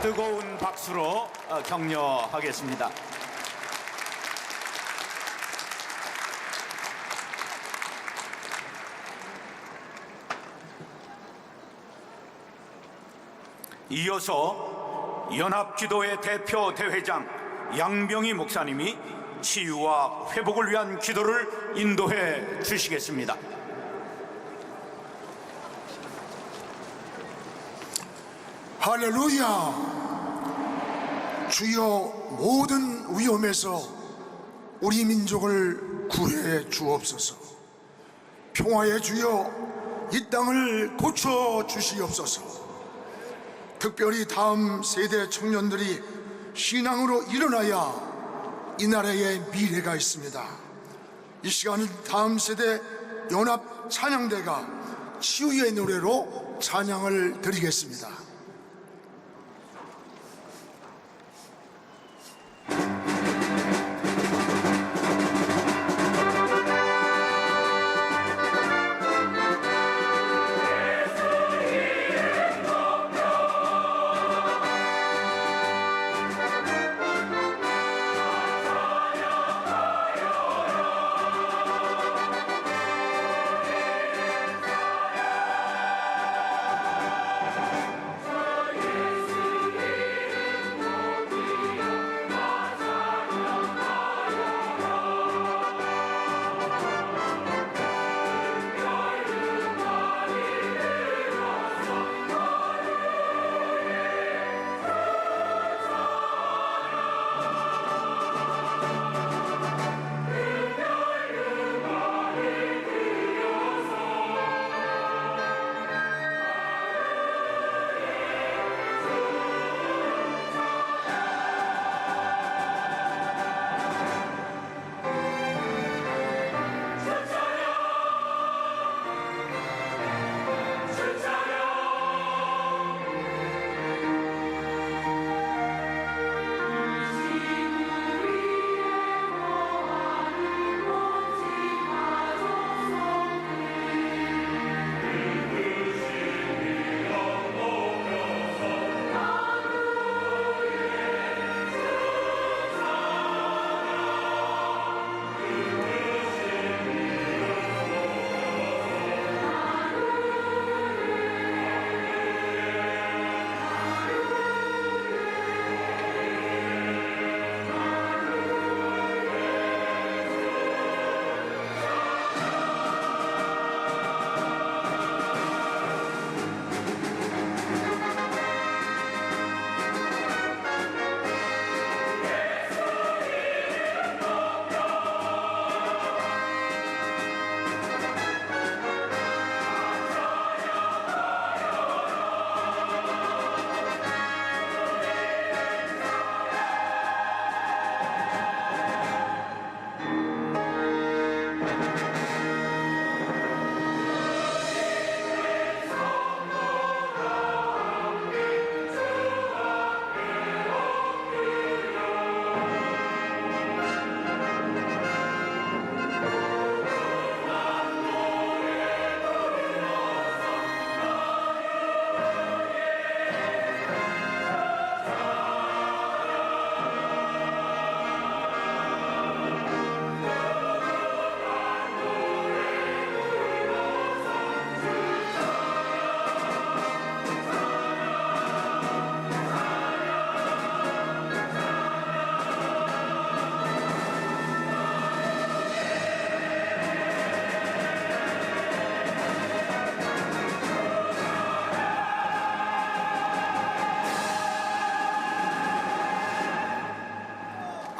뜨거운 박수로 격려하겠습니다. 이어서 연합기도회 대표 대회장 양병희 목사님이 치유와 회복을 위한 기도를 인도해 주시겠습니다. 할렐루야. 주여, 모든 위험에서 우리 민족을 구해 주옵소서. 평화의 주여, 이 땅을 고쳐 주시옵소서. 특별히 다음 세대 청년들이 신앙으로 일어나야 이 나라의 미래가 있습니다. 이 시간은 다음 세대 연합 찬양대가 치유의 노래로 찬양을 드리겠습니다.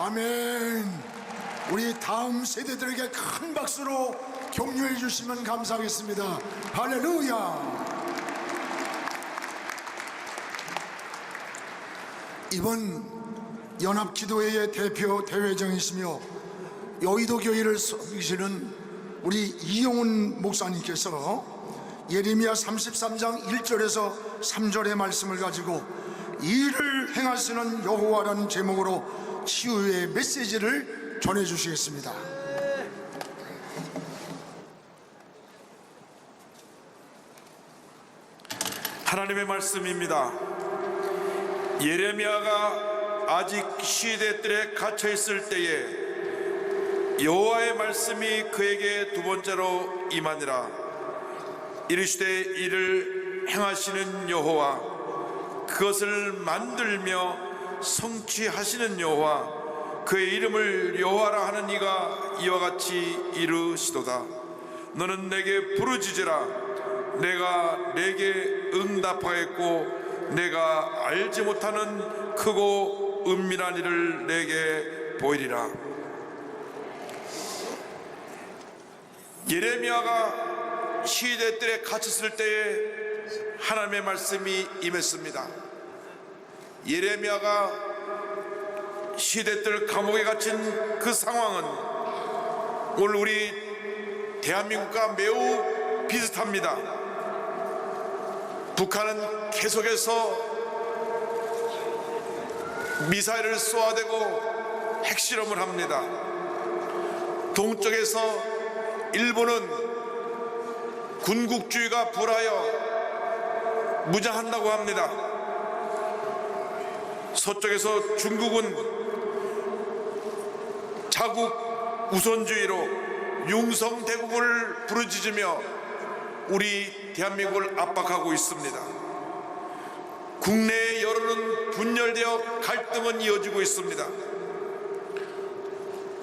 아멘. 우리 다음 세대들에게 큰 박수로 격려해 주시면 감사하겠습니다. 할렐루야. 이번 연합기도회의 대표 대회장이시며 여의도 교회를 섬기시는 우리 이용훈 목사님께서 예레미야 33장 1절에서 3절의 말씀을 가지고 일을 행하시는 여호와라는 제목으로 치유의 메시지를 전해주시겠습니다. 하나님의 말씀입니다. 예레미야가 아직 시대들에 갇혀 있을 때에 여호와의 말씀이 그에게 두 번째로 임하니라. 이르시되 이를 행하시는 여호와, 그것을 만들며 성취하시는 여호와, 그의 이름을 여호와라 하는 이가 이와 같이 이르시도다. 너는 내게 부르짖으라. 내가 내게 응답하겠고 내가 알지 못하는 크고 은밀한 일을 내게 보이리라. 예레미야가 시대들에 갇혔을 때에 하나님의 말씀이 임했습니다. 예레미야가 시대들 감옥에 갇힌 그 상황은 오늘 우리 대한민국과 매우 비슷합니다. 북한은 계속해서 미사일을 쏘아대고 핵실험을 합니다. 동쪽에서 일본은 군국주의가 불하여 무장한다고 합니다. 서쪽에서 중국은 자국 우선주의로 융성대국을 부르짖으며 우리 대한민국을 압박하고 있습니다. 국내의 여론은 분열되어 갈등은 이어지고 있습니다.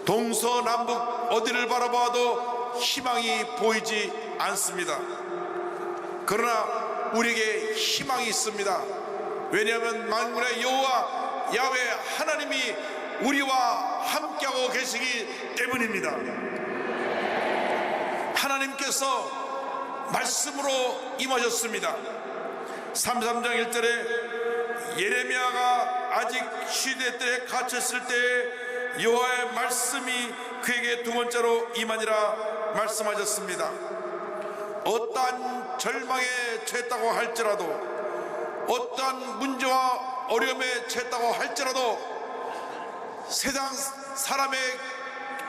동서남북 어디를 바라봐도 희망이 보이지 않습니다. 그러나 우리에게 희망이 있습니다. 왜냐하면 만군의 여호와 야훼 하나님이 우리와 함께하고 계시기 때문입니다. 하나님께서 말씀으로 임하셨습니다. 33장 1절에 예레미야가 아직 시대 때에 갇혔을 때에 여호와의 말씀이 그에게 두 번째로 임하니라 말씀하셨습니다. 어떠한 절망에 처했다고 할지라도, 어떠한 문제와 어려움에 처했다고 할지라도 세상 사람의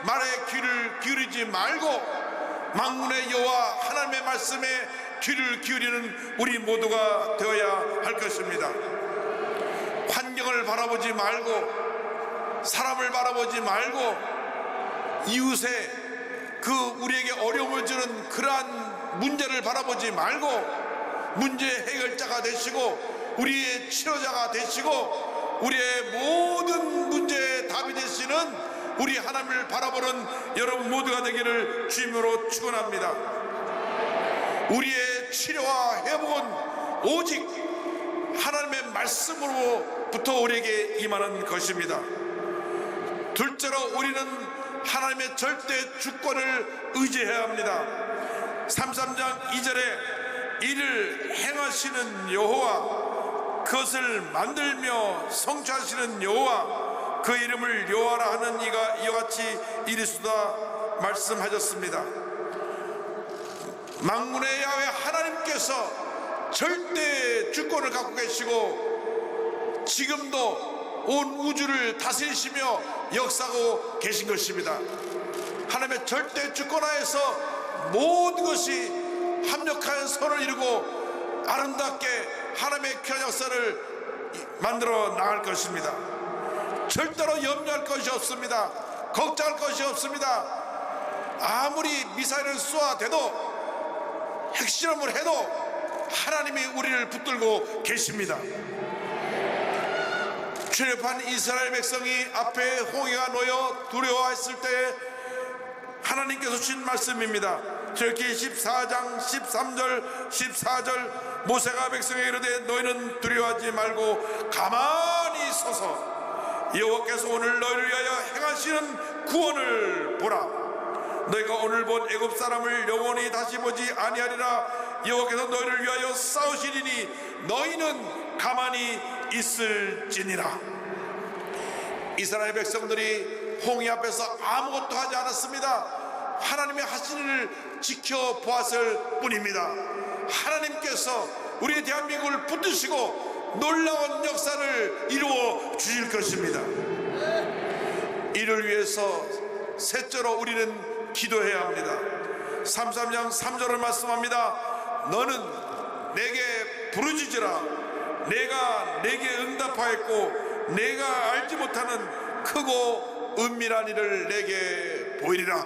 말에 귀를 기울이지 말고 만군의 여호와 하나님의 말씀에 귀를 기울이는 우리 모두가 되어야 할 것입니다. 환경을 바라보지 말고, 사람을 바라보지 말고, 이웃의 그 우리에게 어려움을 주는 그러한 문제를 바라보지 말고 문제 해결자가 되시고 우리의 치료자가 되시고 우리의 모든 문제의 답이 되시는 우리 하나님을 바라보는 여러분 모두가 되기를 주님으로 축원합니다. 우리의 치료와 회복은 오직 하나님의 말씀으로부터 우리에게 임하는 것입니다. 둘째로 우리는 하나님의 절대 주권을 의지해야 합니다. 33장 2절에 이를 행하시는 여호와, 그것을 만들며 성취하시는 여호와, 그 이름을 여호와라 하는 이가 이와 같이 이르시도다 말씀하셨습니다. 만군의 야훼 하나님께서 절대 주권을 갖고 계시고 지금도 온 우주를 다스리시며 역사하고 계신 것입니다. 하나님의 절대 주권 하에서 모든 것이 합력한 선을 이루고 아름답게 하나님의 귀한 역사를 만들어 나갈 것입니다. 절대로 염려할 것이 없습니다. 걱정할 것이 없습니다. 아무리 미사일을 쏘아대도 핵실험을 해도 하나님이 우리를 붙들고 계십니다. 출애굽한 이스라엘 백성이 앞에 홍해가 놓여 두려워했을 때 하나님께서 주신 말씀입니다. 출애굽기 14장 13절 14절 모세가 백성에게 이르되 너희는 두려워하지 말고 가만히 서서 여호와께서 오늘 너희를 위하여 행하시는 구원을 보라. 너희가 오늘 본 애굽 사람을 영원히 다시 보지 아니하리라. 여호와께서 너희를 위하여 싸우시리니 너희는 가만히 있을지니라. 이스라엘 백성들이 홍해 앞에서 아무것도 하지 않았습니다. 하나님의 하신 일을 지켜보았을 뿐입니다. 하나님께서 우리 대한민국을 붙드시고 놀라운 역사를 이루어 주실 것입니다. 이를 위해서 셋째로 우리는 기도해야 합니다. 33장 3절을 말씀합니다. 너는 내게 부르짖으라. 내가 내게 응답하였고 내가 알지 못하는 크고 은밀한 일을 내게 보이리라.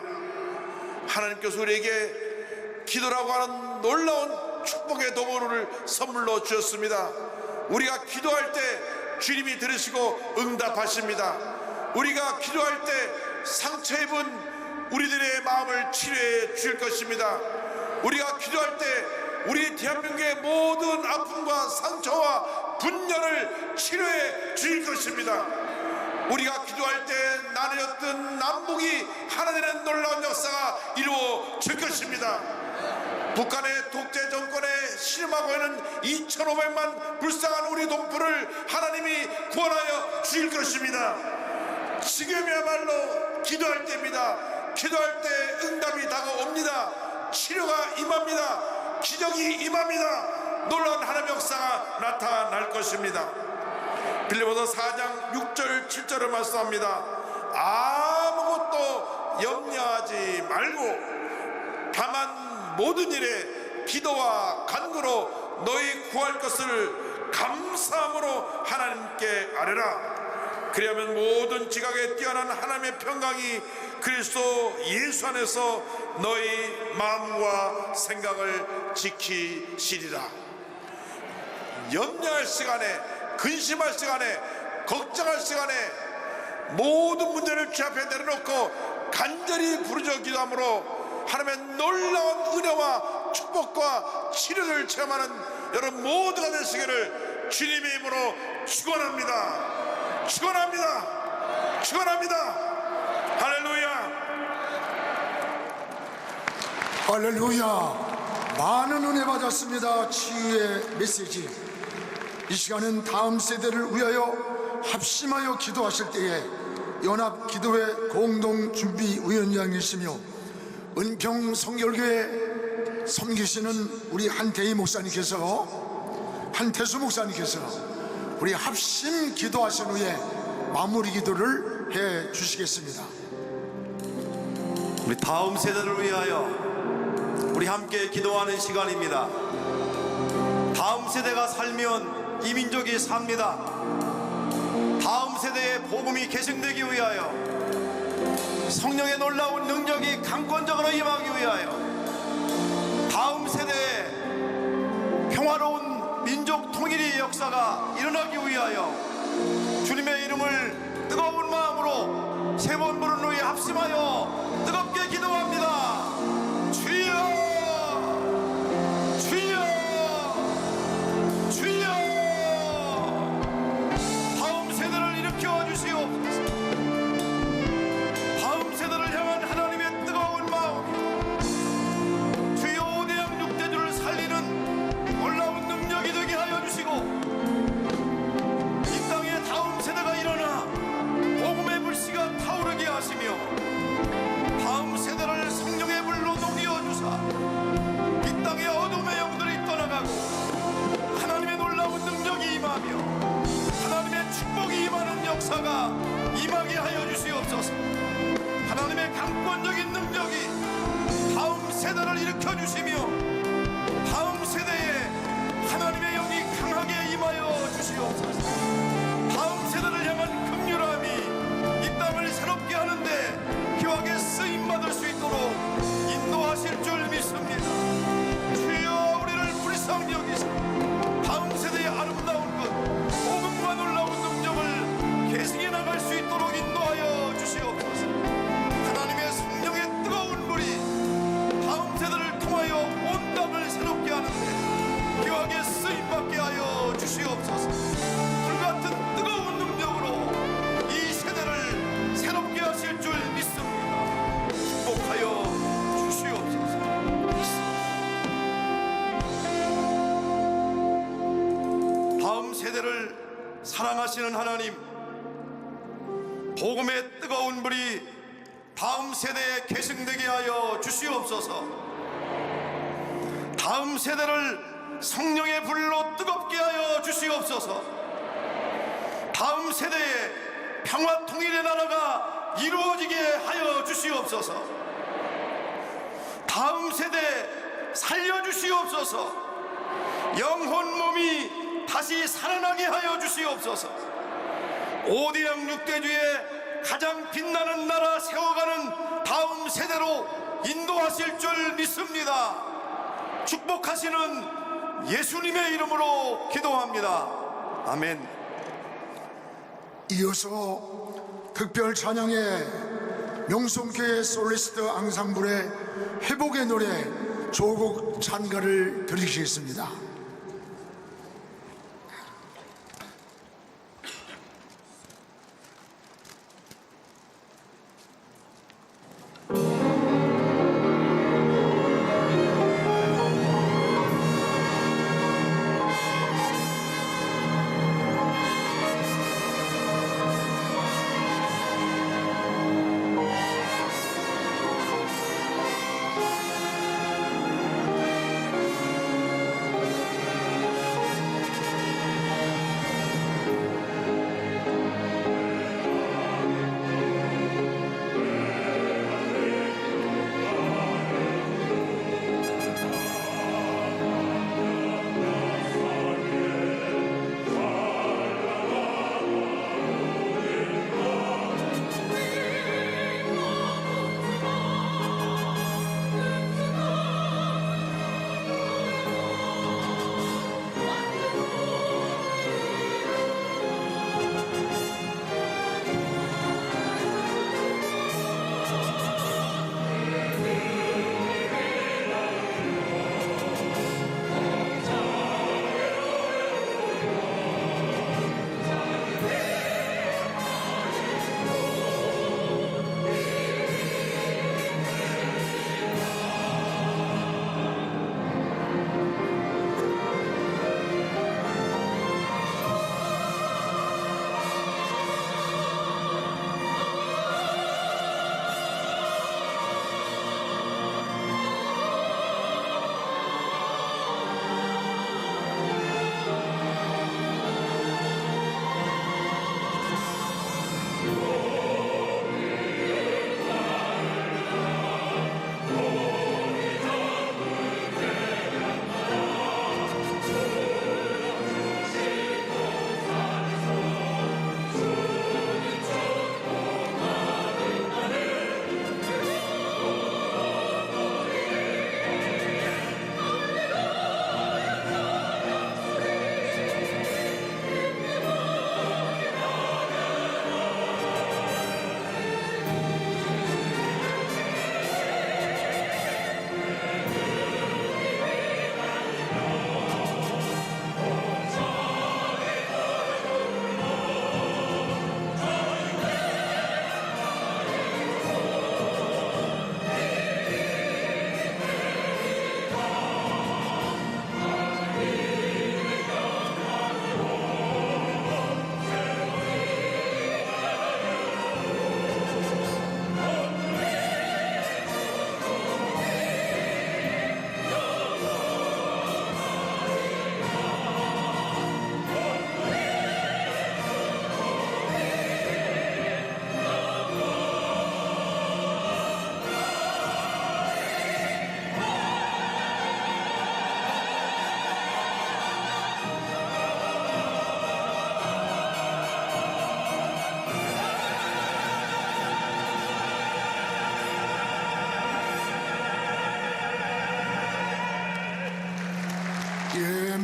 하나님께서 우리에게 기도라고 하는 놀라운 축복의 도구를 선물로 주셨습니다. 우리가 기도할 때 주님이 들으시고 응답하십니다. 우리가 기도할 때 상처 입은 우리들의 마음을 치료해 주실 것입니다. 우리가 기도할 때 우리 대한민국의 모든 아픔과 상처와 분열을 치료해 주실 것입니다. 우리가 기도할 때 나뉘었던 남북이 하나 되는 놀라운 역사가 이루어질 것입니다. 북한의 독재 정권에 신음하고 있는 2,500만 불쌍한 우리 동포를 하나님이 구원하여 주실 것입니다. 지금이야말로 기도할 때입니다. 기도할 때 응답이 다가옵니다. 치료가 임합니다. 기적이 임합니다. 놀라운 하나님의 역사가 나타날 것입니다. 빌립보서 4장 6절 7절을 말씀합니다. 아무것도 염려하지 말고 다만 모든 일에 기도와 간구로 너희 구할 것을 감사함으로 하나님께 아뢰라. 그리하면 모든 지각에 뛰어난 하나님의 평강이 그리스도 예수 안에서 너희 마음과 생각을 지키시리라. 염려할 시간에, 근심할 시간에, 걱정할 시간에 모든 문제를 주 앞에 내려놓고 간절히 부르짖어 기도함으로 하나님의 놀라운 은혜와 축복과 치료를 체험하는 여러분 모두가 되시기를 주님의 이름으로 축원합니다. 축원합니다. 축원합니다. 할렐루야. 할렐루야. 많은 은혜 받았습니다. 치유의 메시지. 이 시간은 다음 세대를 위하여 합심하여 기도하실 때에 연합기도회 공동준비위원장이시며 은평 성결교회 섬기시는 우리 한태희 목사님께서, 한태수 목사님께서 우리 합심 기도하신 후에 마무리 기도를 해 주시겠습니다. 우리 다음 세대를 위하여 우리 함께 기도하는 시간입니다. 다음 세대가 살면 이 민족이 삽니다. 다음 세대의 복음이 계승되기 위하여, 성령의 놀라운 능력이 강권적으로 임하기 위하여, 다음 세대의 평화로운 민족 통일의 역사가 일어나기 위하여 주님의 이름을 뜨거운 마음으로 세 번 부르는 후에 합심하여 뜨겁게 기도합니다. 주여, 주여, 주여. 다음 세대를 일으켜 주시옵소서. 다음 세대를 향한 하나님의 뜨거운 마음, 주여 오대양 육대주를 살리는 놀라운 능력이 되게 하여 주시고, 이 땅에 다음 세대가 일어나 복음의 불씨가 타오르게 하시며, 다음 세대를 성령의 불로 녹여 주사 이 땅의 어둠의 영들이 떠나가고 하나님의 놀라운 능력이 임하며 하나님의 축복이 임하는 역사가 임하게 하여 주시옵소서. 하나님의 강권적인 능력이 다음 세대를 일으켜 주시며 다음 세대에 하나님의 영이 강하게 임하여 주시옵소서. 다음 세대를 향한 긍휼함이 이 땅을 새롭게 하는데 귀하게 쓰임받을 수 있도록 인도하실 줄 믿습니다. 주여 우리를 불쌍히 여기사 다음 세대의 아름다운 것, 복음과 놀라운 능력을 계승해 나갈 수 있도록 인도하여 주시옵소서. 하나님의 성령의 뜨거운 물이 다음 세대를 통하여 온 땅을 새롭게 하는데 귀하게 쓰임받게 하여 주시옵소서. 불같은 뜨거운 능력으로 이 세대를 새롭게 하실 줄 믿습니다. 축복하여 주시옵소서. 다음 세대를 사랑하시는 하나님, 복음의 뜨거운 불이 다음 세대에 계승되게 하여 주시옵소서. 다음 세대를 성령의 불로 뜨겁게 하여 주시옵소서. 다음 세대에 평화 통일의 나라가 이루어지게 하여 주시옵소서. 다음 세대 살려주시옵소서. 영혼 몸이 다시 살아나게 하여 주시옵소서. 5대양 6대주의 가장 빛나는 나라 세워가는 다음 세대로 인도하실 줄 믿습니다. 축복하시는 예수님의 이름으로 기도합니다. 아멘. 이어서 특별 찬양에 명성교회 솔리스트 앙상블의 회복의 노래 조국 찬가를 드리시겠습니다.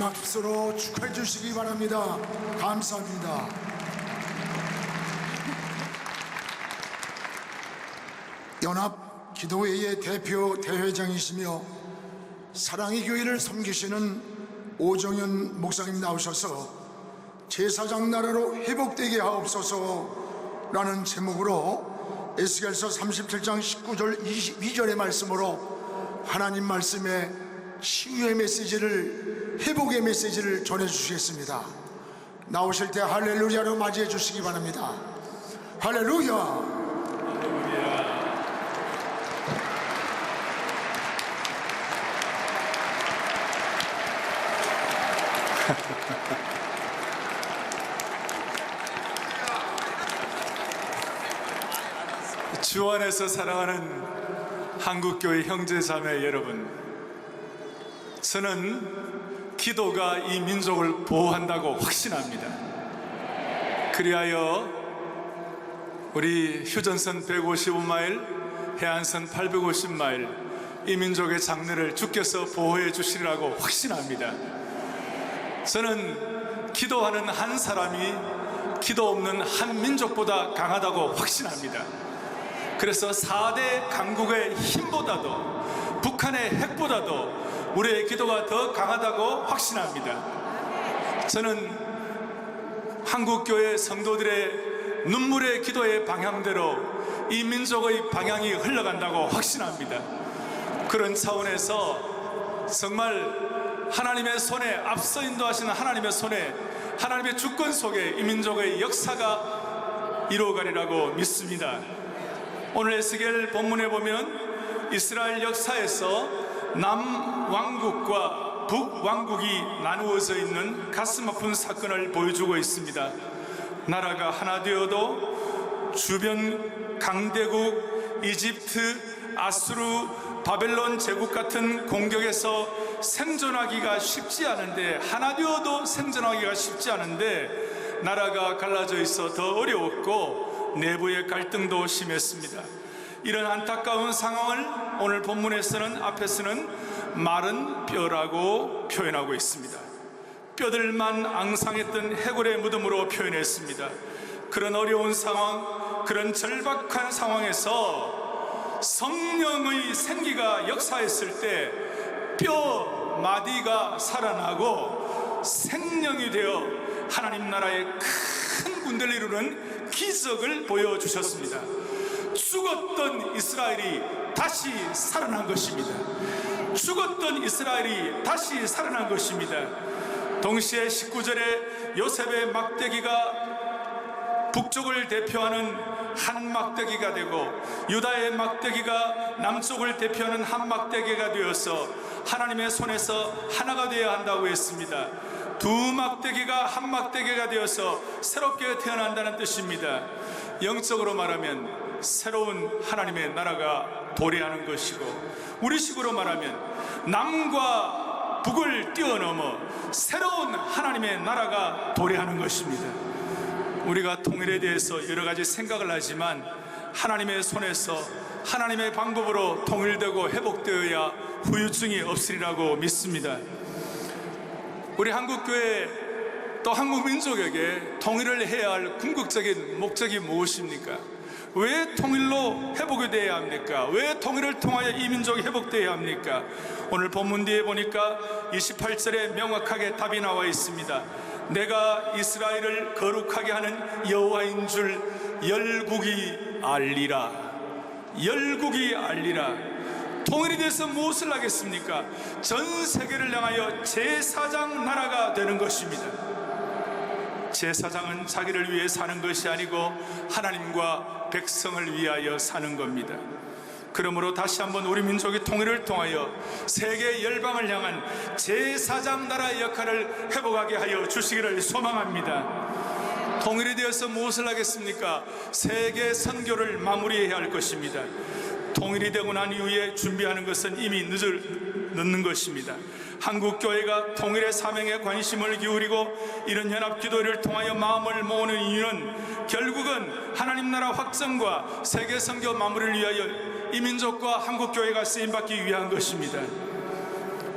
박수로 축하해 주시기 바랍니다. 감사합니다. 연합 기도회의 대표 대회장이시며 사랑의 교회를 섬기시는 오정현 목사님 나오셔서 제사장 나라로 회복되게 하옵소서 라는 제목으로 에스겔서 37장 19절 22절의 말씀으로 하나님 말씀의 치유의 메시지를, 회복의 메시지를 전해주시겠습니다. 나오실 때 할렐루야로 맞이해 주시기 바랍니다. 할렐루야. 주 안에서 사랑하는 한국교회 형제자매 여러분, 저는 기도가 이 민족을 보호한다고 확신합니다. 그리하여 우리 휴전선 155마일, 해안선 850마일 이 민족의 장래를 주께서 보호해 주시리라고 확신합니다. 저는 기도하는 한 사람이 기도 없는 한 민족보다 강하다고 확신합니다. 그래서 4대 강국의 힘보다도 북한의 핵보다도 우리의 기도가 더 강하다고 확신합니다. 저는 한국교회 성도들의 눈물의 기도의 방향대로 이 민족의 방향이 흘러간다고 확신합니다. 그런 차원에서 정말 하나님의 손에 앞서 인도하시는 하나님의 손에 하나님의 주권 속에 이 민족의 역사가 이루어가리라고 믿습니다. 오늘 에스겔 본문에 보면 이스라엘 역사에서 남왕국과 북왕국이 나누어져 있는 가슴 아픈 사건을 보여주고 있습니다. 나라가 하나 되어도 주변 강대국 이집트, 아수르, 바벨론 제국 같은 공격에서 생존하기가 쉽지 않은데, 하나 되어도 생존하기가 쉽지 않은데 나라가 갈라져 있어 더 어려웠고 내부의 갈등도 심했습니다. 이런 안타까운 상황을 오늘 본문에서는 앞에서는 마른 뼈라고 표현하고 있습니다. 뼈들만 앙상했던 해골의 무덤으로 표현했습니다. 그런 어려운 상황, 그런 절박한 상황에서 성령의 생기가 역사했을 때 뼈 마디가 살아나고 생명이 되어 하나님 나라의 큰 군대를 이루는 기적을 보여주셨습니다. 죽었던 이스라엘이 다시 살아난 것입니다. 죽었던 이스라엘이 다시 살아난 것입니다. 동시에 19절에 요셉의 막대기가 북쪽을 대표하는 한 막대기가 되고 유다의 막대기가 남쪽을 대표하는 한 막대기가 되어서 하나님의 손에서 하나가 되어야 한다고 했습니다. 두 막대기가 한 막대기가 되어서 새롭게 태어난다는 뜻입니다. 영적으로 말하면 새로운 하나님의 나라가 도래하는 것이고, 우리식으로 말하면 남과 북을 뛰어넘어 새로운 하나님의 나라가 도래하는 것입니다. 우리가 통일에 대해서 여러 가지 생각을 하지만 하나님의 손에서 하나님의 방법으로 통일되고 회복되어야 후유증이 없으리라고 믿습니다. 우리 한국교회 또 한국민족에게 통일을 해야 할 궁극적인 목적이 무엇입니까? 왜 통일로 회복이 되어야 합니까? 왜 통일을 통하여 이 민족이 회복되어야 합니까? 오늘 본문 뒤에 보니까 28절에 명확하게 답이 나와 있습니다. 내가 이스라엘을 거룩하게 하는 여호와인 줄 열국이 알리라. 열국이 알리라. 통일에 대해서 무엇을 하겠습니까? 전 세계를 향하여 제사장 나라가 되는 것입니다. 제사장은 자기를 위해 사는 것이 아니고 하나님과 백성을 위하여 사는 겁니다. 그러므로 다시 한번 우리 민족의 통일을 통하여 세계 열방을 향한 제사장 나라의 역할을 회복하게 하여 주시기를 소망합니다. 통일에 대해서 무엇을 하겠습니까? 세계 선교를 마무리해야 할 것입니다. 통일이 되고 난 이후에 준비하는 것은 이미 늦는 것입니다. 한국교회가 통일의 사명에 관심을 기울이고 이런 연합기도를 통하여 마음을 모으는 이유는 결국은 하나님 나라 확정과 세계 선교 마무리를 위하여 이 민족과 한국교회가 쓰임받기 위한 것입니다.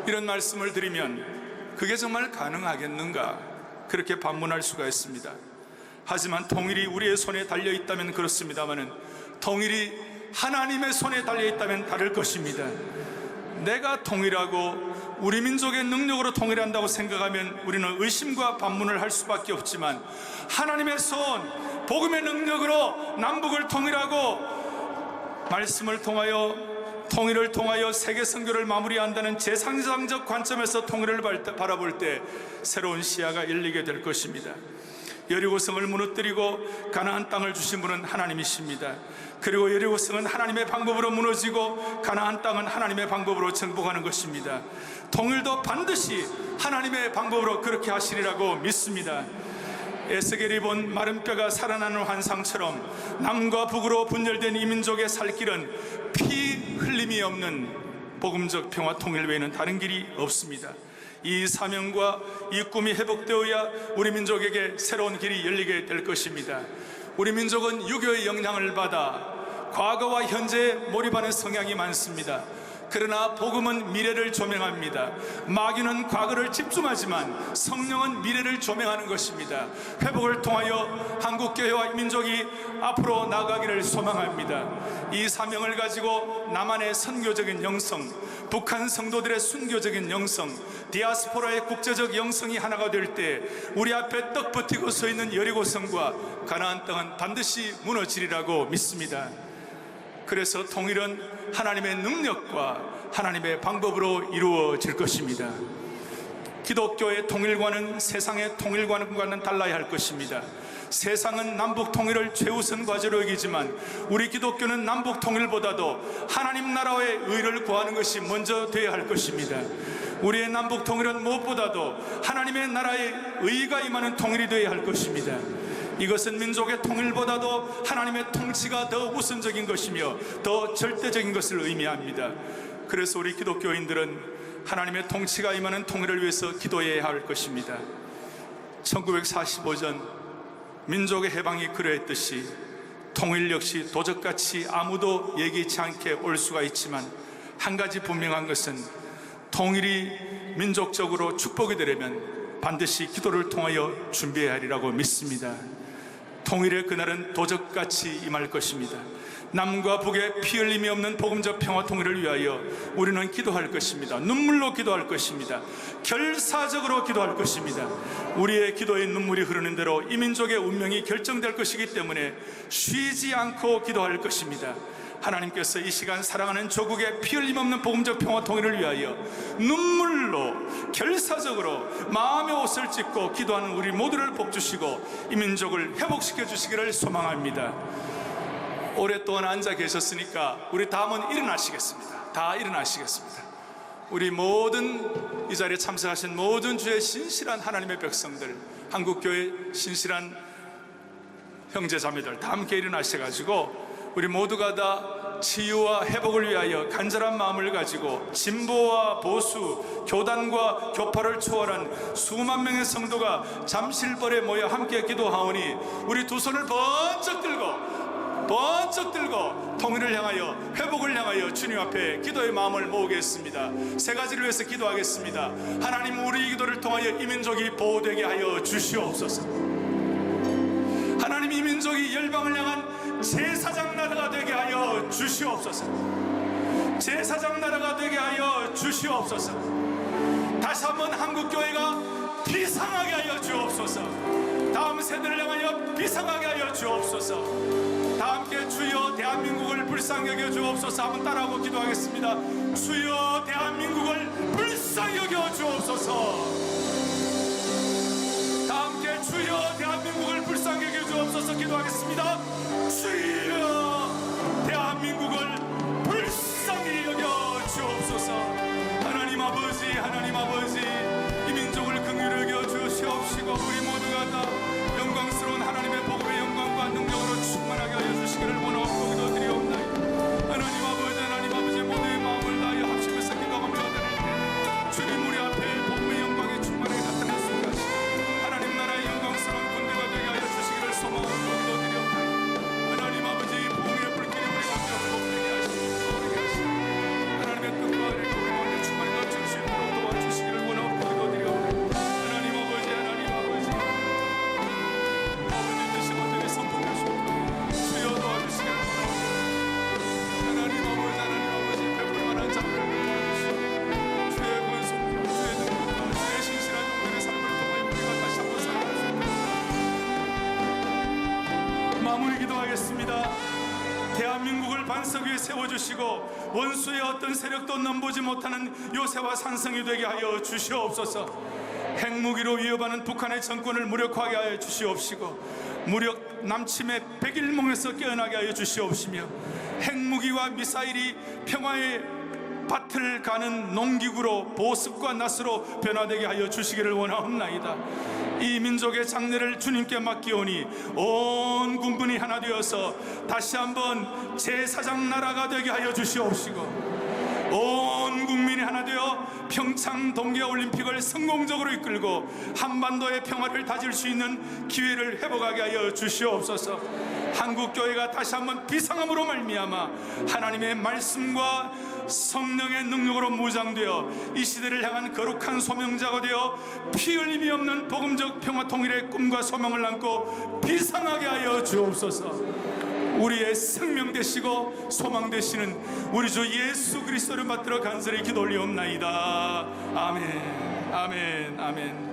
이런 말씀을 드리면 그게 정말 가능하겠는가? 그렇게 반문할 수가 있습니다. 하지만 통일이 우리의 손에 달려있다면 그렇습니다마는 통일이 하나님의 손에 달려있다면 다를 것입니다. 내가 통일하고 우리 민족의 능력으로 통일한다고 생각하면 우리는 의심과 반문을 할 수밖에 없지만 하나님의 손, 복음의 능력으로 남북을 통일하고 말씀을 통하여 통일을 통하여 세계 선교를 마무리한다는 제상장적 관점에서 통일을 바라볼 때 새로운 시야가 열리게 될 것입니다. 여리고성을 무너뜨리고 가나안 땅을 주신 분은 하나님이십니다. 그리고 여리고성은 하나님의 방법으로 무너지고 가나안 땅은 하나님의 방법으로 정복하는 것입니다. 통일도 반드시 하나님의 방법으로 그렇게 하시리라고 믿습니다. 에스겔이 본 마른 뼈가 살아나는 환상처럼 남과 북으로 분열된 이 민족의 살 길은 피 흘림이 없는 복음적 평화 통일 외에는 다른 길이 없습니다. 이 사명과 이 꿈이 회복되어야 우리 민족에게 새로운 길이 열리게 될 것입니다. 우리 민족은 유교의 영향을 받아 과거와 현재에 몰입하는 성향이 많습니다. 그러나 복음은 미래를 조명합니다. 마귀는 과거를 집중하지만 성령은 미래를 조명하는 것입니다. 회복을 통하여 한국교회와 민족이 앞으로 나아가기를 소망합니다. 이 사명을 가지고 남한의 선교적인 영성, 북한 성도들의 순교적인 영성, 디아스포라의 국제적 영성이 하나가 될 때 우리 앞에 떡 버티고 서 있는 여리고성과 가나안 땅은 반드시 무너지리라고 믿습니다. 그래서 통일은 하나님의 능력과 하나님의 방법으로 이루어질 것입니다. 기독교의 통일과는 세상의 통일과는 달라야 할 것입니다. 세상은 남북 통일을 최우선 과제로 여기지만 우리 기독교는 남북 통일보다도 하나님 나라의 의를 구하는 것이 먼저 되어야 할 것입니다. 우리의 남북 통일은 무엇보다도 하나님의 나라의 의가 임하는 통일이 되어야 할 것입니다. 이것은 민족의 통일보다도 하나님의 통치가 더 우선적인 것이며 더 절대적인 것을 의미합니다. 그래서 우리 기독교인들은 하나님의 통치가 임하는 통일을 위해서 기도해야 할 것입니다. 1945년 민족의 해방이 그러했듯이 통일 역시 도적같이 아무도 예기치 않게 올 수가 있지만 한 가지 분명한 것은 통일이 민족적으로 축복이 되려면 반드시 기도를 통하여 준비해야 하리라고 믿습니다. 통일의 그날은 도적같이 임할 것입니다. 남과 북의 피 흘림이 없는 복음적 평화 통일을 위하여 우리는 기도할 것입니다. 눈물로 기도할 것입니다. 결사적으로 기도할 것입니다. 우리의 기도의 눈물이 흐르는 대로 이 민족의 운명이 결정될 것이기 때문에 쉬지 않고 기도할 것입니다. 하나님께서 이 시간 사랑하는 조국의 피 흘림 없는 복음적 평화 통일을 위하여 눈물로 결사적으로 마음의 옷을 찢고 기도하는 우리 모두를 복주시고 이 민족을 회복시켜 주시기를 소망합니다. 오랫동안 앉아 계셨으니까 우리 다음은 일어나시겠습니다. 다 일어나시겠습니다. 우리 모든 이 자리에 참석하신 모든 주의 신실한 하나님의 백성들, 한국교회 신실한 형제자매들 다 함께 일어나셔가지고 우리 모두가 다 치유와 회복을 위하여 간절한 마음을 가지고 진보와 보수, 교단과 교파를 초월한 수만 명의 성도가 잠실벌에 모여 함께 기도하오니 우리 두 손을 번쩍 들고 통일을 향하여 회복을 향하여 주님 앞에 기도의 마음을 모으겠습니다. 세 가지를 위해서 기도하겠습니다. 하나님, 우리 기도를 통하여 이 민족이 보호되게 하여 주시옵소서. 하나님, 이 민족이 열방을 향한 제사장 나라가 되게 하여 주시옵소서. 제사장 나라가 되게 하여 주시옵소서. 다시 한번 한국교회가 비상하게 하여 주옵소서. 다음 세대를 향하여 비상하게 하여 주옵소서. 다 함께 주여 대한민국을 불쌍히 여겨 주옵소서. 한번 따라하고 기도하겠습니다. 주여 대한민국을 불쌍히 여겨 주옵소서. 다 함께 주여 대한민국을 불쌍히 여겨 주옵소서. 기도하겠습니다. 주여 대한민국을 불쌍히 여겨 주옵소서. 하나님 아버지, 하나님 아버지, 이 민족을 긍휼히 여겨 주시옵시고 우리 모두가 다 영광스러운 하나님의 복음의 영광과 능력으로 충만하게 하여 주시기를 원하옵고 기도드리옵나이다. 하나님 아버지 모두의 마음을 다하여 합심해서 기도하며 드릴 주님 우리 앞에 복음의 영광이 충만하게 나타날 순간 하나님 나라의 영광스러운 군대가 되게 하여 주시기를 소망하고 기도드리옵나이다. 하나님 아버지 복음의 불길이 우리 가운데 회복되게 하시고 떠오르게 하시고 하나님의 뜻과 은혜가 우리 가운데 충만히 넘칠 수 있도록 도와주시기를 원하옵고 기도드리옵나이다. 하나님 아버지 되시고 되게 선포될 수 있도록 주여 도와주시기를 원하옵나이다. 하나님 아버지 베풀 만한 자들을 도와주시고 주의 권속으로 주의 능력으로 주의 신실한 종들의 삶을 통하여 우리가 다시 한번 살아갈 수 있도록 마무리 기도하겠습니다. 대한민국을 반석 위에 세워주시고 원수의 어떤 세력도 넘보지 못하는 요새와 산성이 되게 하여 주시옵소서. 핵무기로 위협하는 북한의 정권을 무력화하게 하여 주시옵시고 무력 남침의 백일몽에서 깨어나게 하여 주시옵시며 핵무기와 미사일이 평화의 밭을 가는 농기구로 보습과 낫으로 변화되게 하여 주시기를 원하옵나이다. 이 민족의 장래를 주님께 맡기오니 온 국민이 하나 되어서 다시 한번 제사장 나라가 되게 하여 주시옵시고 온 국민이 국민이 하나 되어 평창 동계올림픽을 성공적으로 이끌고 한반도의 평화를 다질 수 있는 기회를 회복하게 하여 주시옵소서. 한국교회가 다시 한번 비상함으로 말미암아 하나님의 말씀과 성령의 능력으로 무장되어 이 시대를 향한 거룩한 소명자가 되어 피 흘림이 없는 복음적 평화 통일의 꿈과 소명을 안고 비상하게 하여 주옵소서. 우리의 생명 되시고 소망 되시는 우리 주 예수 그리스도를 받들어 간절히 기도 올리옵나이다. 아멘. 아멘. 아멘.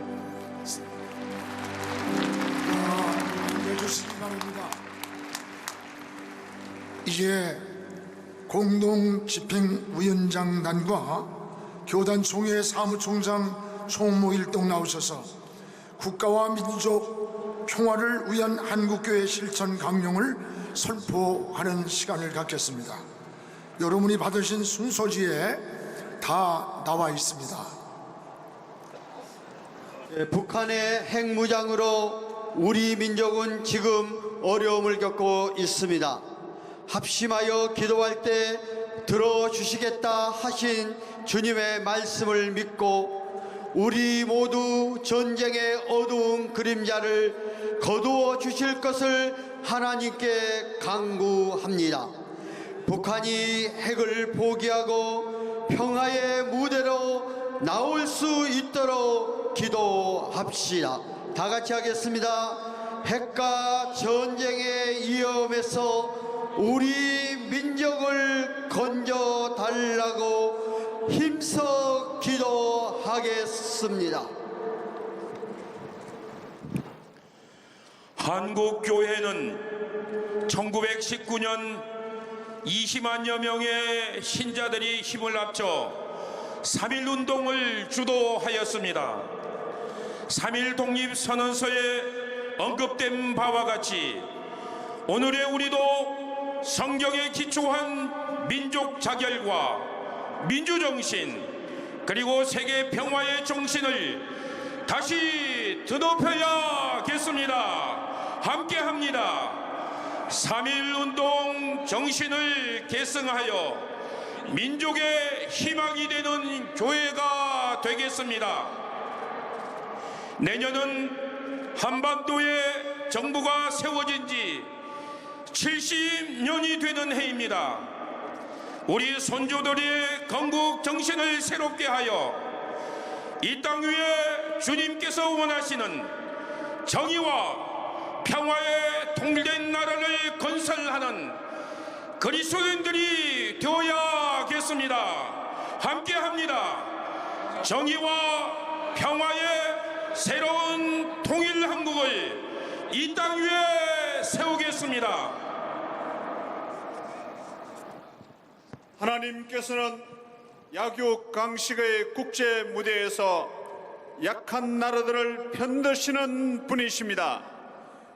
해주시기 바랍니다. 이제 공동집행위원장단과 교단총회 사무총장 총무일동 나오셔서 국가와 민족 평화를 위한 한국교회 실천 강령을 선포하는 시간을 갖겠습니다. 여러분이 받으신 순서지에 다 나와 있습니다. 북한의 핵무장으로 우리 민족은 지금 어려움을 겪고 있습니다. 합심하여 기도할 때 들어주시겠다 하신 주님의 말씀을 믿고 우리 모두 전쟁의 어두운 그림자를 거두어 주실 것을 하나님께 간구합니다. 북한이 핵을 포기하고 평화의 무대로 나올 수 있도록 기도합시다. 다 같이 하겠습니다. 핵과 전쟁의 위험에서 우리 민족을 건져달라고 힘써 기도하겠습니다. 한국교회는 1919년 20만여 명의 신자들이 힘을 합쳐 3.1운동을 주도하였습니다. 3.1 독립선언서에 언급된 바와 같이 오늘의 우리도 성경에 기초한 민족 자결과 민주정신 그리고 세계 평화의 정신을 다시 드높여야겠습니다. 함께합니다. 3.1운동 정신을 계승하여 민족의 희망이 되는 교회가 되겠습니다. 내년은 한반도에 정부가 세워진 지 70년이 되는 해입니다. 우리 선조들의 건국 정신을 새롭게 하여 이 땅 위에 주님께서 원하시는 정의와 평화의 통일된 나라를 건설하는 그리스도인들이 되어야겠습니다. 함께합니다. 정의와 평화의 새로운 통일 한국을 이 땅 위에 세우겠습니다. 하나님께서는 약육 강식의 국제 무대에서 약한 나라들을 편드시는 분이십니다.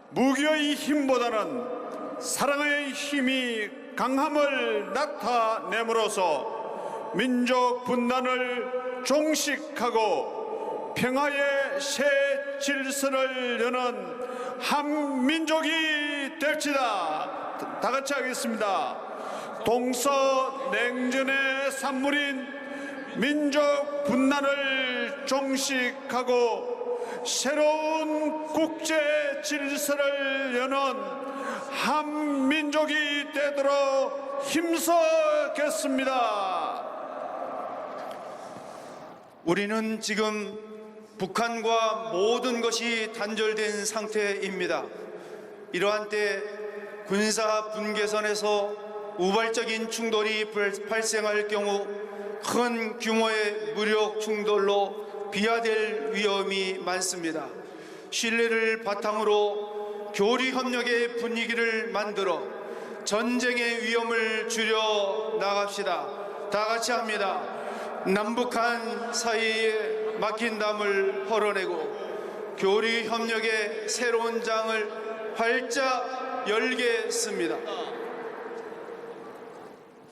무기의 힘보다는 사랑의 힘이 강함을 나타내므로써 민족 분단을 종식하고 평화의 새 질서를 여는 한 민족이 됩시다. 다 같이 하겠습니다. 동서냉전의 산물인 민족 분단을 종식하고 새로운 국제 질서를 여는 한 민족이 되도록 힘써겠습니다. 우리는 지금 북한과 모든 것이 단절된 상태입니다. 이러한 때 군사 분계선에서 우발적인 충돌이 발생할 경우 큰 규모의 무력 충돌로 비화될 위험이 많습니다. 신뢰를 바탕으로 교류 협력의 분위기를 만들어 전쟁의 위험을 줄여 나갑시다. 다 같이 합니다. 남북한 사이에 막힌 담을 헐어내고 교류 협력의 새로운 장을 활짝 열겠습니다.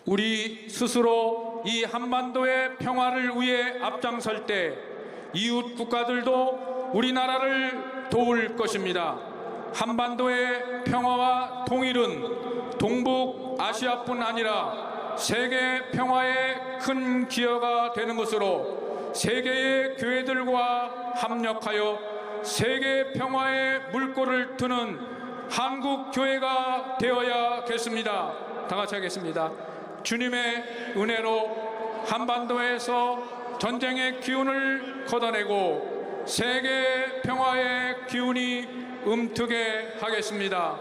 우리 스스로 이 한반도의 평화를 위해 앞장설 때 이웃 국가들도 우리나라를 도울 것입니다. 한반도의 평화와 통일은 동북아시아뿐 아니라 세계 평화에 큰 기여가 되는 것으로 세계의 교회들과 합력하여 세계 평화의 물꼬를 트는 한국 교회가 되어야겠습니다. 다 같이 하겠습니다. 주님의 은혜로 한반도에서 전쟁의 기운을 걷어내고 세계 평화의 기운이 움트게 하겠습니다.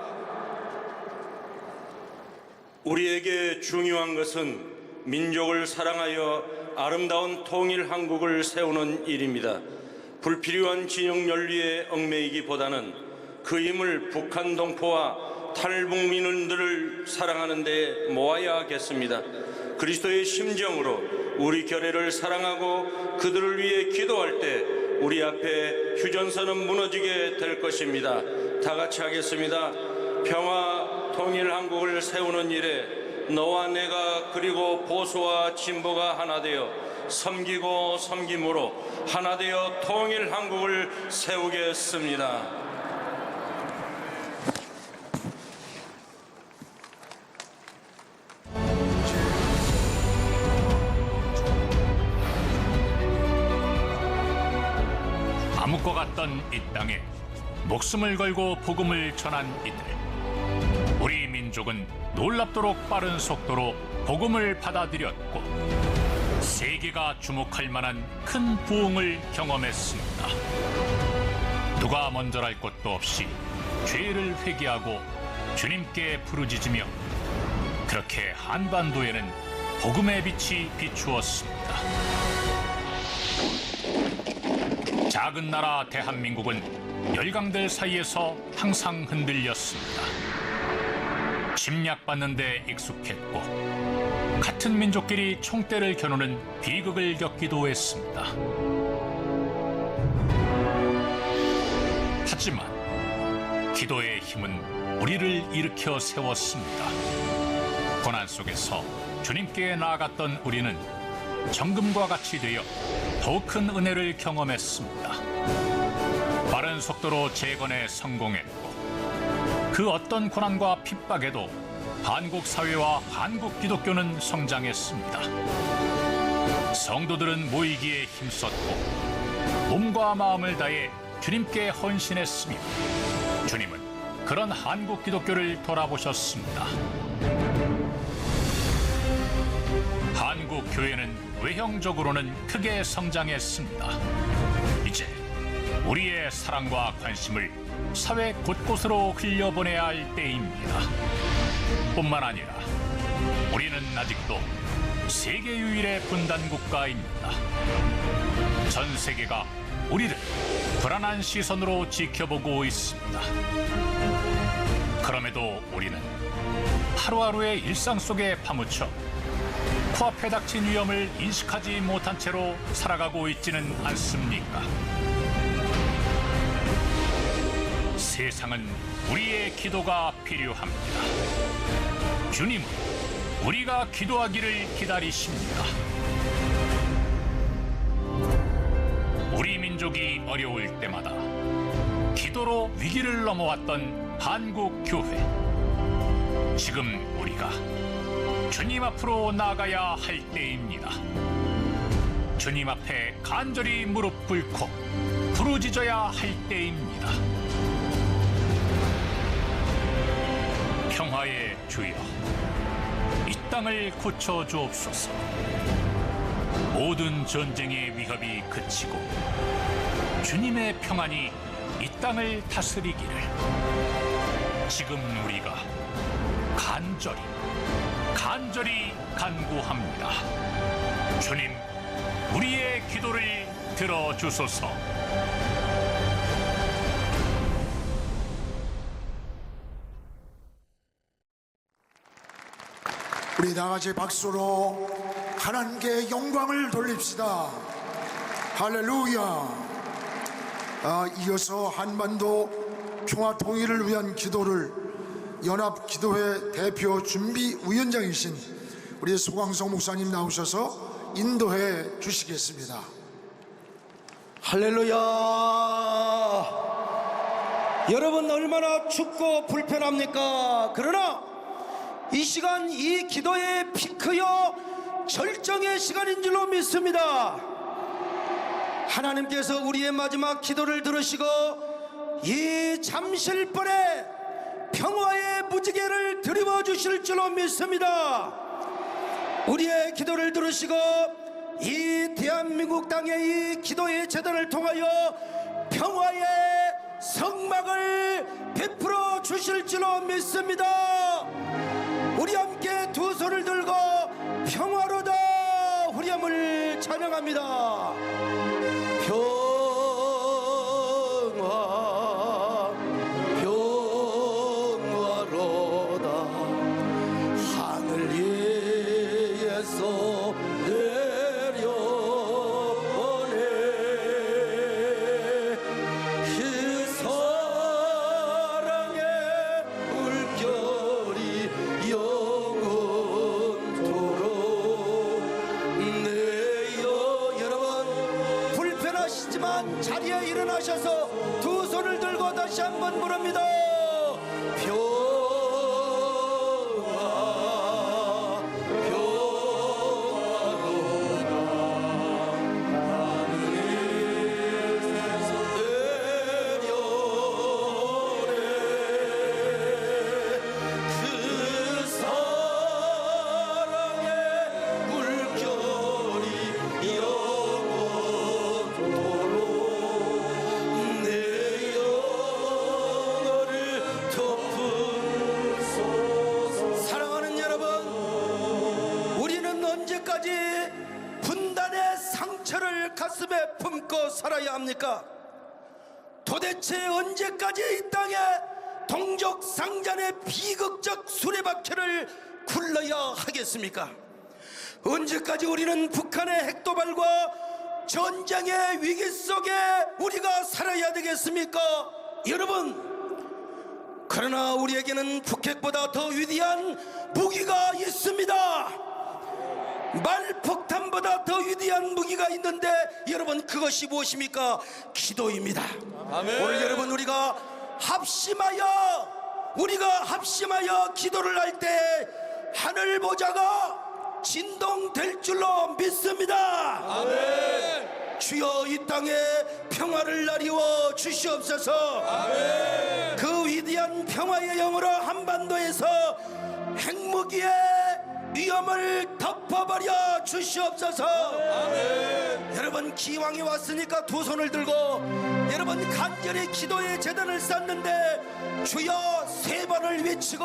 우리에게 중요한 것은 민족을 사랑하여 아름다운 통일 한국을 세우는 일입니다. 불필요한 진영 연리에 얽매이기보다는 그 힘을 북한 동포와 탈북민들을 사랑하는 데 모아야겠습니다. 그리스도의 심정으로 우리 교회를 사랑하고 그들을 위해 기도할 때 우리 앞에 휴전선은 무너지게 될 것입니다. 다 같이 하겠습니다. 평화 통일 한국을 세우는 일에 너와 내가 그리고 보수와 진보가 하나 되어 섬기고 섬김으로 하나 되어 통일 한국을 세우겠습니다. 암흑과 같던 이 땅에 목숨을 걸고 복음을 전한 이들, 우리 민족은 놀랍도록 빠른 속도로 복음을 받아들였고 세계가 주목할 만한 큰 부흥을 경험했습니다. 누가 먼저랄 것도 없이 죄를 회개하고 주님께 부르짖으며 그렇게 한반도에는 복음의 빛이 비추었습니다. 작은 나라 대한민국은 열강들 사이에서 항상 흔들렸습니다. 침략받는 데 익숙했고 같은 민족끼리 총대를 겨누는 비극을 겪기도 했습니다. 하지만 기도의 힘은 우리를 일으켜 세웠습니다. 고난 속에서 주님께 나아갔던 우리는 정금과 같이 되어 더욱 큰 은혜를 경험했습니다. 빠른 속도로 재건에 성공했고 그 어떤 고난과 핍박에도 한국 사회와 한국 기독교는 성장했습니다. 성도들은 모이기에 힘썼고 몸과 마음을 다해 주님께 헌신했으며 주님은 그런 한국 기독교를 돌아보셨습니다. 한국 교회는 외형적으로는 크게 성장했습니다. 이제 우리의 사랑과 관심을 사회 곳곳으로 흘려보내야 할 때입니다. 뿐만 아니라 우리는 아직도 세계 유일의 분단 국가입니다. 전 세계가 우리를 불안한 시선으로 지켜보고 있습니다. 그럼에도 우리는 하루하루의 일상 속에 파묻혀 코앞에 닥친 위험을 인식하지 못한 채로 살아가고 있지는 않습니까? 세상은 우리의 기도가 필요합니다. 주님은 우리가 기도하기를 기다리십니다. 우리 민족이 어려울 때마다 기도로 위기를 넘어왔던 한국 교회. 지금 우리가 주님 앞으로 나아가야 할 때입니다. 주님 앞에 간절히 무릎 꿇고 부르짖어야 할 때입니다. 평화의 주여, 이 땅을 고쳐 주옵소서. 모든 전쟁의 위협이 그치고 주님의 평안이 이 땅을 다스리기를 지금 우리가 간절히 간구합니다. 주님, 우리의 기도를 들어주소서. 우리 다같이 박수로 하나님께 영광을 돌립시다. 할렐루야. 이어서 한반도 평화 통일을 위한 기도를 연합기도회 대표 준비위원장이신 우리 소광성 목사님 나오셔서 인도해 주시겠습니다. 할렐루야. 여러분 얼마나 춥고 불편합니까? 그러나 이 시간 이 기도의 피크여 절정의 시간인 줄로 믿습니다. 하나님께서 우리의 마지막 기도를 들으시고 이 잠실벌에 평화의 무지개를 드리워 주실 줄로 믿습니다. 우리의 기도를 들으시고 이 대한민국 땅의 이 기도의 재단을 통하여 평화의 성막을 베풀어 주실 줄로 믿습니다. 우리 함께 두 손을 들고 평화로다 후렴을 찬양합니다. 평화로다 하늘 위에서 내려오네 그 사랑의 물결이 영원토록 내요. 여러분 불편하시지만 자리에 일어나셔서 두 손을 들고 다시 한번 부릅니다. 사랑하는 여러분, 우리는 언제까지 분단의 상처를 가슴에 품고 살아야 합니까? 도대체 언제까지 이 땅에 동족 상잔의 비극적 수레바퀴를 굴러야 하겠습니까? 언제까지 우리는 북한의 핵도발과 전쟁의 위기 속에 우리가 살아야 되겠습니까? 여러분, 그러나 우리에게는 북핵보다 더 위대한 무기가 있습니다. 말폭탄보다 더 위대한 무기가 있는데 여러분, 그것이 무엇입니까? 기도입니다. 오늘 여러분, 우리가 합심하여 기도를 할 때 하늘 보좌가 진동될 줄로 믿습니다. 주여, 이 땅에 평화를 나리워 주시옵소서. 그 위대한 평화의 영으로 한반도에서 핵무기의 위험을 덮어버려 주시옵소서. 여러분, 기왕이 왔으니까 두 손을 들고 여러분 간절히 기도의 재단을 쌓는데 주여 세 번을 외치고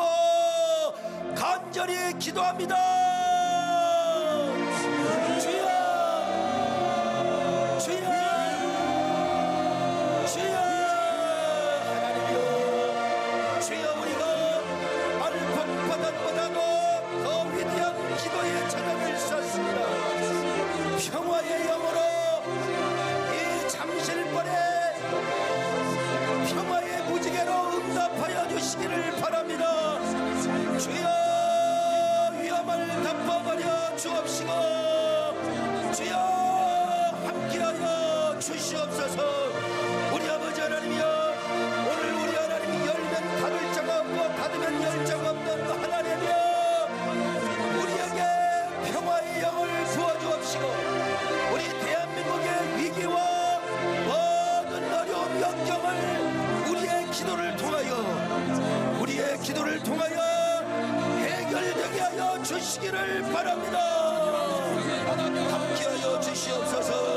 간절히 기도합니다. 주여, 주여, 주여, 하나님이여, 주여, 우리가 말폭파단보다도 더 위대한 기도의 재단을 쌓습니다. 평화의 영으로 이 잠실벌에 평화의 무지개로 응답하여 주시기를 바랍니다. 주여, 위험을 덮어버려 주옵시고 주여 함께하여 주시옵소서. 우리 아버지 하나님이여, 오늘 우리 하나님이 열면 닫을 자가 없고 닫으면 열 자가 없는 하나님이여, 우리에게 평화의 영을 부어주옵시고 우리 대한민국의 위기와 모든 어려움 역경을 우리의 기도를 통하여 해결되게 하여 주시기를 바랍니다. 함께하여 주시옵소서.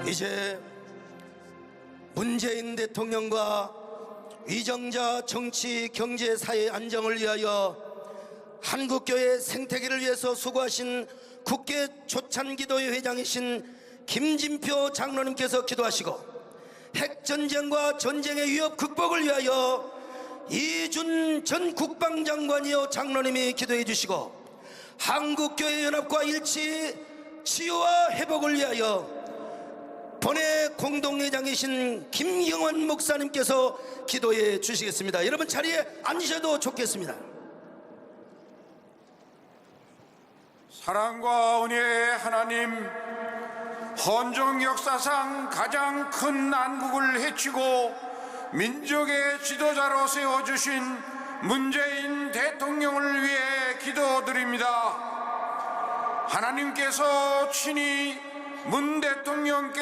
이제 문재인 대통령과 위정자 정치, 경제, 사회 안정을 위하여 한국교회 생태계를 위해서 수고하신 국회 초찬기도회 회장이신 김진표 장로님께서 기도하시고 핵전쟁과 전쟁의 위협 극복을 위하여 이준 전 국방장관이요 장로님이 기도해 주시고 한국교회 연합과 일치, 치유와 회복을 위하여 본회 공동회장이신 김영원 목사님께서 기도해 주시겠습니다. 여러분 자리에 앉으셔도 좋겠습니다. 사랑과 은혜의 하나님, 헌정 역사상 가장 큰 난국을 헤치고 민족의 지도자로 세워주신 문재인 대통령을 위해 기도드립니다. 하나님께서 친히 문 대통령께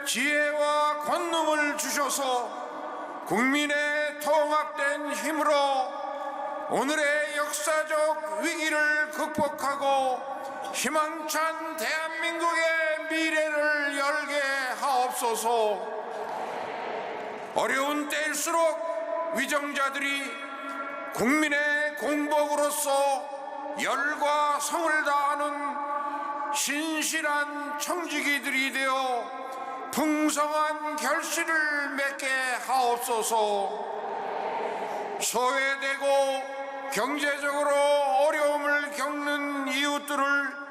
지혜와 권능을 주셔서 국민의 통합된 힘으로 오늘의 역사적 위기를 극복하고 희망찬 대한민국의 미래를 열게 하옵소서. 어려운 때일수록 위정자들이 국민의 공복으로서 열과 성을 다하는 신실한 청지기들이 되어 풍성한 결실을 맺게 하옵소서. 소외되고 경제적으로 어려움을 겪는 이웃들을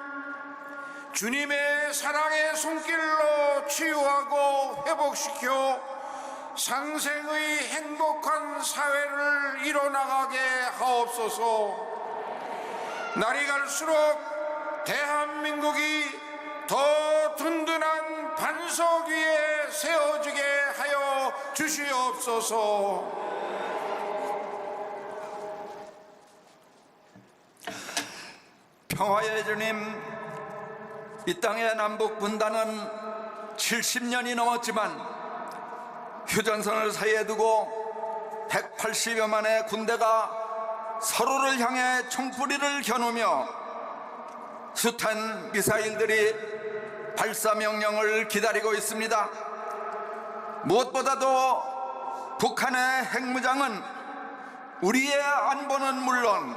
주님의 사랑의 손길로 치유하고 회복시켜 상생의 행복한 사회를 이뤄나가게 하옵소서. 날이 갈수록 대한민국이 더 든든한 반석 위에 세워지게 하여 주시옵소서. 평화의 주님, 이 땅의 남북 분단은 70년이 넘었지만 휴전선을 사이에 두고 180여만의 군대가 서로를 향해 총뿌리를 겨누며 숱한 미사일들이 발사 명령을 기다리고 있습니다. 무엇보다도 북한의 핵무장은 우리의 안보는 물론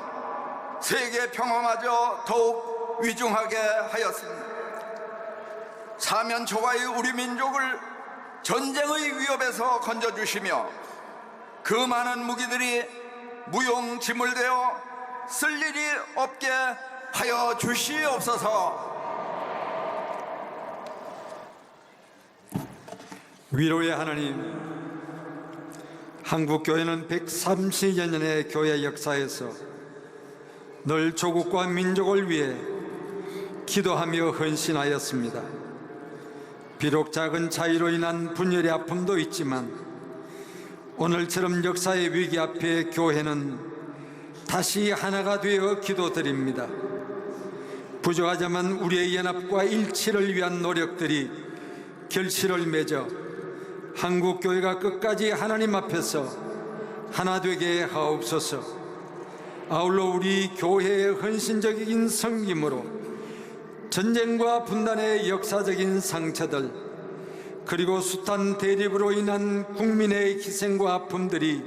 세계 평화마저 더욱 위중하게 하였습니다. 사면초가의 우리 민족을 전쟁의 위협에서 건져주시며 그 많은 무기들이 무용지물되어 쓸 일이 없게 하여 주시옵소서. 위로의 하나님, 한국교회는 130여 년의 교회 역사에서 늘 조국과 민족을 위해 기도하며 헌신하였습니다. 비록 작은 차이로 인한 분열의 아픔도 있지만 오늘처럼 역사의 위기 앞에 교회는 다시 하나가 되어 기도드립니다. 부족하지만 우리의 연합과 일치를 위한 노력들이 결실을 맺어 한국교회가 끝까지 하나님 앞에서 하나 되게 하옵소서. 아울러 우리 교회의 헌신적인 섬김으로 전쟁과 분단의 역사적인 상처들, 그리고 숱한 대립으로 인한 국민의 희생과 아픔들이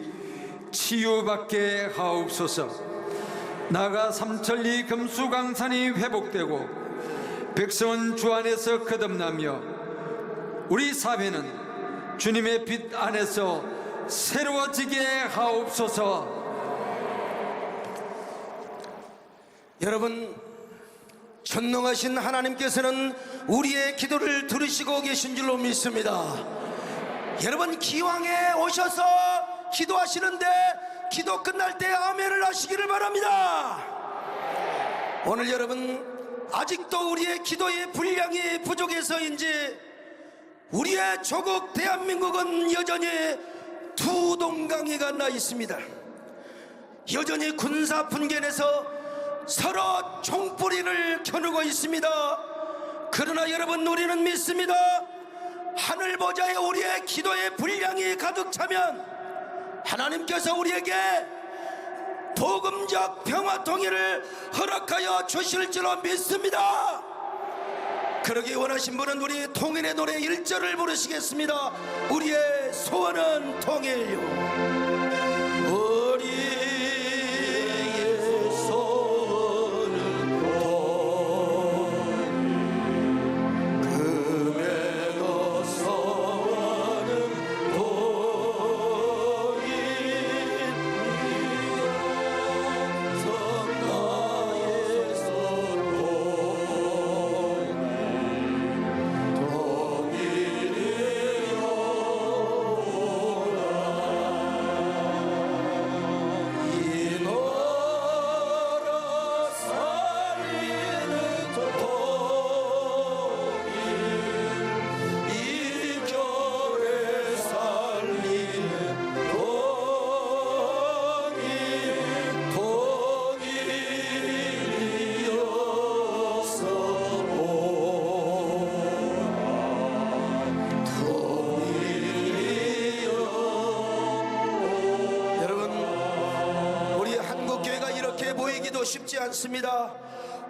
치유받게 하옵소서. 나아가 삼천리 금수강산이 회복되고 백성은 주 안에서 거듭나며 우리 사회는 주님의 빛 안에서 새로워지게 하옵소서. 여러분, 전능하신 하나님께서는 우리의 기도를 들으시고 계신 줄로 믿습니다. 여러분, 기왕에 오셔서 기도하시는데 기도 끝날 때 아멘을 하시기를 바랍니다. 오늘 여러분, 아직도 우리의 기도의 분량이 부족해서인지 우리의 조국 대한민국은 여전히 두 동강이가 나 있습니다. 여전히 군사 분견에서 서로 총뿌리를 겨누고 있습니다. 그러나 여러분, 우리는 믿습니다. 하늘 보좌에 우리의 기도의 분량이 가득 차면 하나님께서 우리에게 도금적 평화 통일을 허락하여 주실 줄로 믿습니다. 그러기 원하신 분은 우리 통일의 노래 1절을 부르시겠습니다. 우리의 소원은 통일요. 기도 쉽지 않습니다.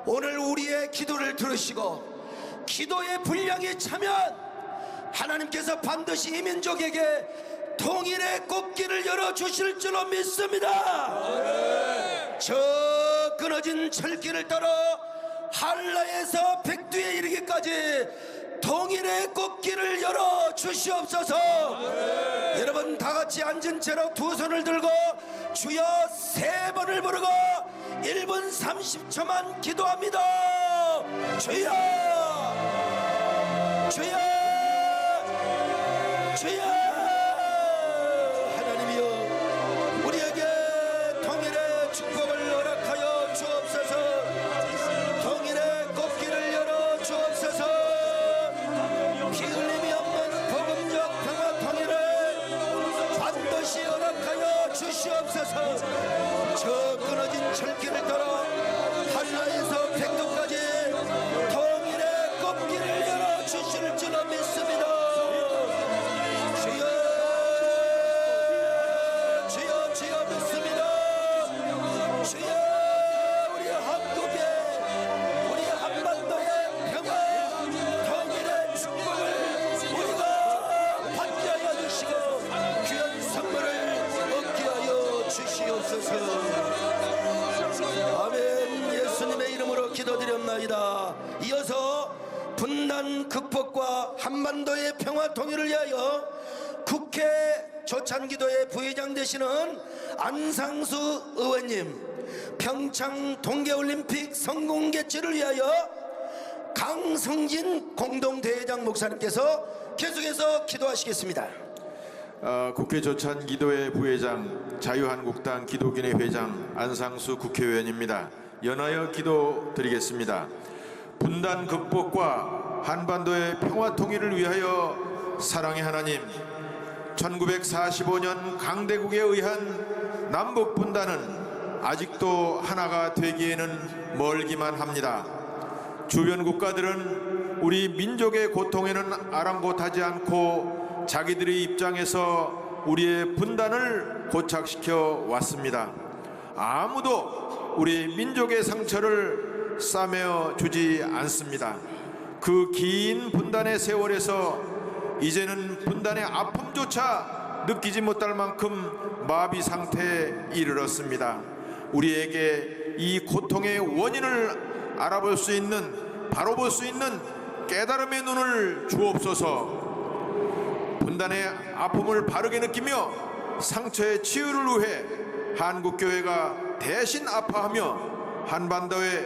오늘 우리의 기도를 들으시고 기도의 분량이 차면 하나님께서 반드시 이 민족에게 통일의 꽃길을 열어주실 줄로 믿습니다. 저 끊어진 철길을 따라 한라에서 백두에 이르기까지 통일의 꽃길을 열어주시옵소서. 여러분 다같이 앉은 채로 두 손을 들고 주여 3번을 부르고 1분 30초만 기도합니다. 주여 주여 주여. 하나님이여 우리에게 통일의 축복을 허락하여 주옵소서. 통일의 꽃길을 열어 주옵소서. 피 흘림이 없는 복음적 평화 통일을 반드시 허락하여 주시옵소서. 저 끊어진 철길을 따라 한라에서 백두까지 통일의 꽃길을 열어 주실 줄로 믿습니다. 주여 주여 주여 믿습니다. 주여 우리 한국의 우리 한반도의 평화 통일의 축복을 우리가 받게 하여 주시고 귀한 선물을 얻게 하여 주시옵소서. 아멘. 예수님의 이름으로 기도드렸나이다. 이어서 분단 극복과 한반도의 평화 통일을 위하여 국회 조찬기도회 부회장 되시는 안상수 의원님, 평창 동계올림픽 성공 개최를 위하여 강성진 공동대회장 목사님께서 계속해서 기도하시겠습니다. 국회 조찬기도회 부회장, 자유한국당 기독인회 회장 안상수 국회의원입니다. 연하여 기도드리겠습니다. 분단 극복과 한반도의 평화 통일을 위하여 사랑의 하나님, 1945년 강대국에 의한 남북 분단은 아직도 하나가 되기에는 멀기만 합니다. 주변 국가들은 우리 민족의 고통에는 아랑곳하지 않고 자기들의 입장에서 우리의 분단을 고착시켜 왔습니다. 아무도 우리 민족의 상처를 싸매어 주지 않습니다. 그 긴 분단의 세월에서 이제는 분단의 아픔조차 느끼지 못할 만큼 마비 상태에 이르렀습니다. 우리에게 이 고통의 원인을 알아볼 수 있는, 바로 볼 수 있는 깨달음의 눈을 주옵소서. 분단의 아픔을 바르게 느끼며 상처의 치유를 위해 한국교회가 대신 아파하며 한반도의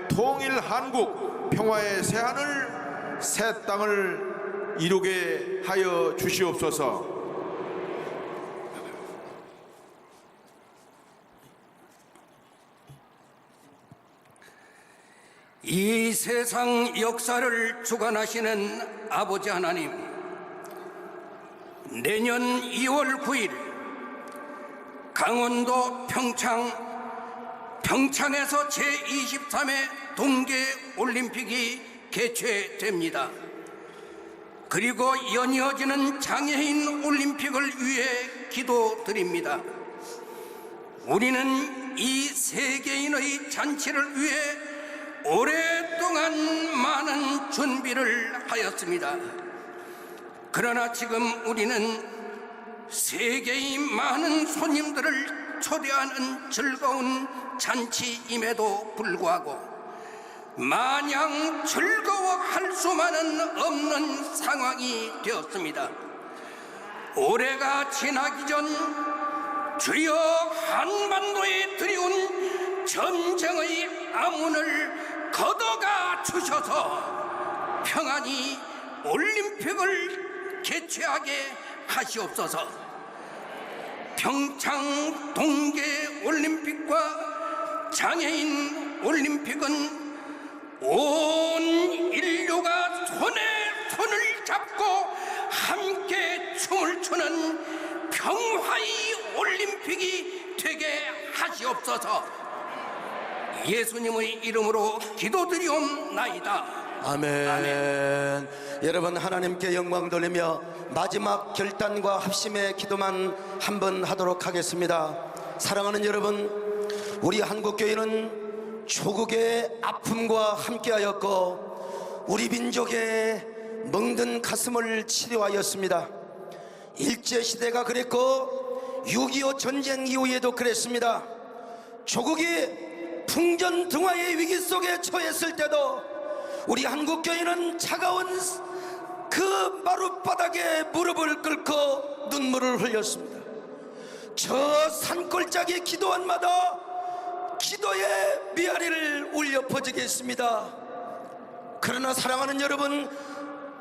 통일 한국 평화의 새하늘 새 땅을 이루게 하여 주시옵소서. 이 세상 역사를 주관하시는 아버지 하나님, 내년 2월 9일 강원도 평창에서 제23회 동계올림픽이 개최됩니다. 그리고 연이어지는 장애인 올림픽을 위해 기도드립니다. 우리는 이 세계인의 잔치를 위해 오랫동안 많은 준비를 하였습니다. 그러나 지금 우리는 세계의 많은 손님들을 초대하는 즐거운 잔치임에도 불구하고 마냥 즐거워할 수만은 없는 상황이 되었습니다. 올해가 지나기 전 주여 한반도에 들이온 전쟁의 암운을 걷어가 주셔서 평안히 올림픽을 개최하게 하시옵소서. 평창 동계올림픽과 장애인 올림픽은 온 인류가 손에 손을 잡고 함께 춤을 추는 평화의 올림픽이 되게 하시옵소서. 예수님의 이름으로 기도드리옵나이다. 아멘. 여러분 하나님께 영광 돌리며 마지막 결단과 합심의 기도만 한번 하도록 하겠습니다. 사랑하는 여러분, 우리 한국교회는 조국의 아픔과 함께하였고 우리 민족의 멍든 가슴을 치료하였습니다. 일제시대가 그랬고 6.25 전쟁 이후에도 그랬습니다. 조국이 풍전등화의 위기 속에 처했을 때도 우리 한국교회는 차가운 그 마룻바닥에 무릎을 꿇고 눈물을 흘렸습니다. 저 산골짜기 기도원마다 기도의 메아리를 울려 퍼지게 했습니다. 그러나 사랑하는 여러분,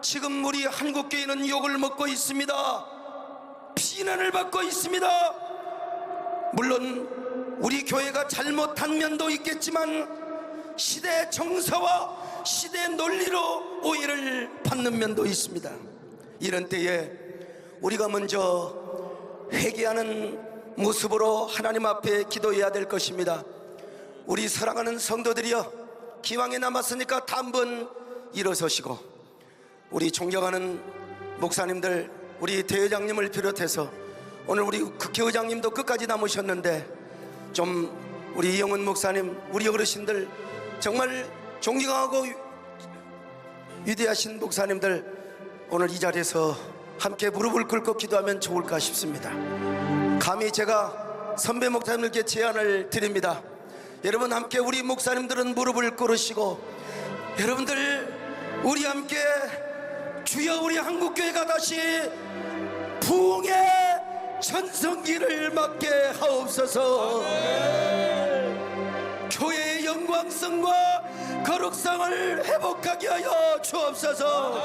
지금 우리 한국교회는 욕을 먹고 있습니다. 비난을 받고 있습니다. 물론 우리 교회가 잘못한 면도 있겠지만 시대 정서와 시대 논리로 오해를 받는 면도 있습니다. 이런 때에 우리가 먼저 회개하는 모습으로 하나님 앞에 기도해야 될 것입니다. 우리 사랑하는 성도들이여, 기왕에 남았으니까 다 한번 일어서시고, 우리 존경하는 목사님들, 우리 대회장님을 비롯해서 오늘 우리 국회의장님도 끝까지 남으셨는데 좀 우리 이영훈 목사님, 우리 어르신들, 정말 존경하고 위대하신 목사님들, 오늘 이 자리에서 함께 무릎을 꿇고 기도하면 좋을까 싶습니다. 감히 제가 선배 목사님들께 제안을 드립니다. 여러분 함께 우리 목사님들은 무릎을 꿇으시고, 여러분들 우리 함께 주여 우리 한국교회가 다시 부흥의 전성기를 맞게 하옵소서. 교회의 영광성과 거룩성을 회복하게 하여 주옵소서.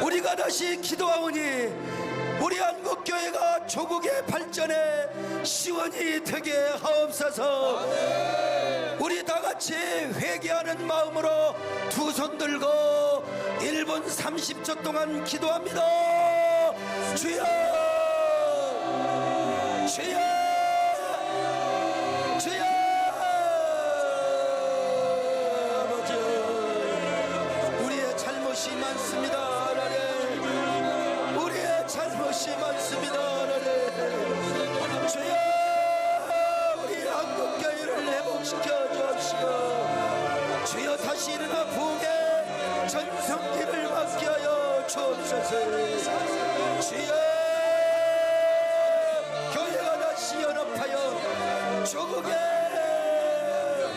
우리가 다시 기도하오니 우리 한국교회가 조국의 발전에 시원이 되게 하옵소서. 우리 다같이 회개하는 마음으로 두 손 들고 1분 30초 동안 기도합니다. 주여, 주여, 주여. 아버지, 우리의 잘못이 많습니다. 하나님, 우리의 잘못이 많습니다. 하나님, 주여, 우리 한국교회를 회복시켜 주옵시고, 주여 다시 일어나 부흥의 전성기를 맞게 하여 주옵소서. 주여, 교회가 다시 연합하여 조국의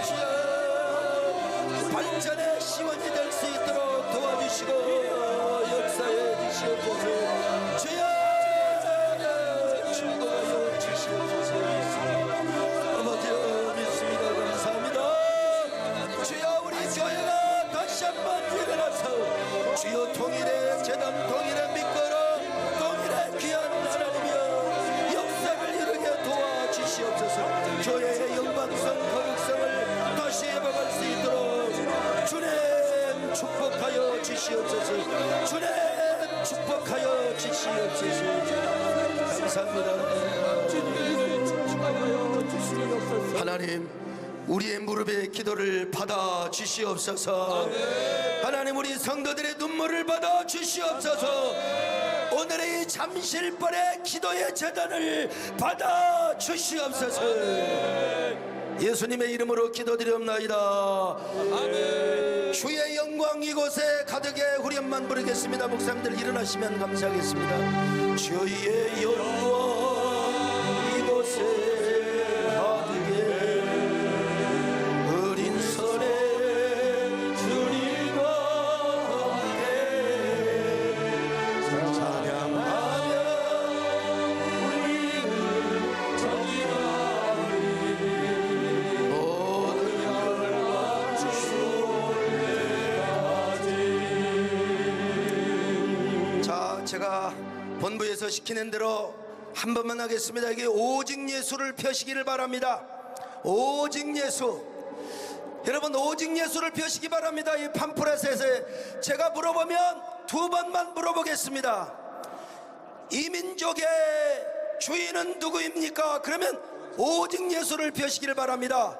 주여 발전의 시원이 될 수 있도록 도와주시고 역사해 주시옵소서. 주여 축복하여 주시옵소서. 아버지여 믿습니다. 감사합니다. 주여 우리 교회가 다시 한번 일어나서 주여 통일의 재단, 통일의 미끄러, 통일의 귀한 하나님이여 역사를 이루게 도와주시옵소서. 교회의 영광성, 거룩성을 다시 회복할 수 있도록 주님 축복하여 주시옵소서. 주님 축복하여 주시옵소서. 감사합니다. 하나님, 우리의 무릎의 기도를 받아 주시옵소서. 하나님, 우리 성도들의 눈물을 받아 주시옵소서. 오늘의 이 잠실벌의 기도의 재단을 받아 주시옵소서. 예수님의 이름으로 기도드리옵나이다. 아멘. 주의 영광 이곳에 가득해 후렴만 부르겠습니다. 목사님들 일어나시면 감사하겠습니다. 주의 영광 이곳에 제가 본부에서 시키는 대로 한 번만 하겠습니다. 이게 오직 예수를 펴시기를 바랍니다. 오직 예수. 여러분, 오직 예수를 펴시기 바랍니다. 이 팜프렛에 제가 물어보면 두 번만 물어보겠습니다. 이 민족의 주인은 누구입니까? 그러면 오직 예수를 펴시기를 바랍니다.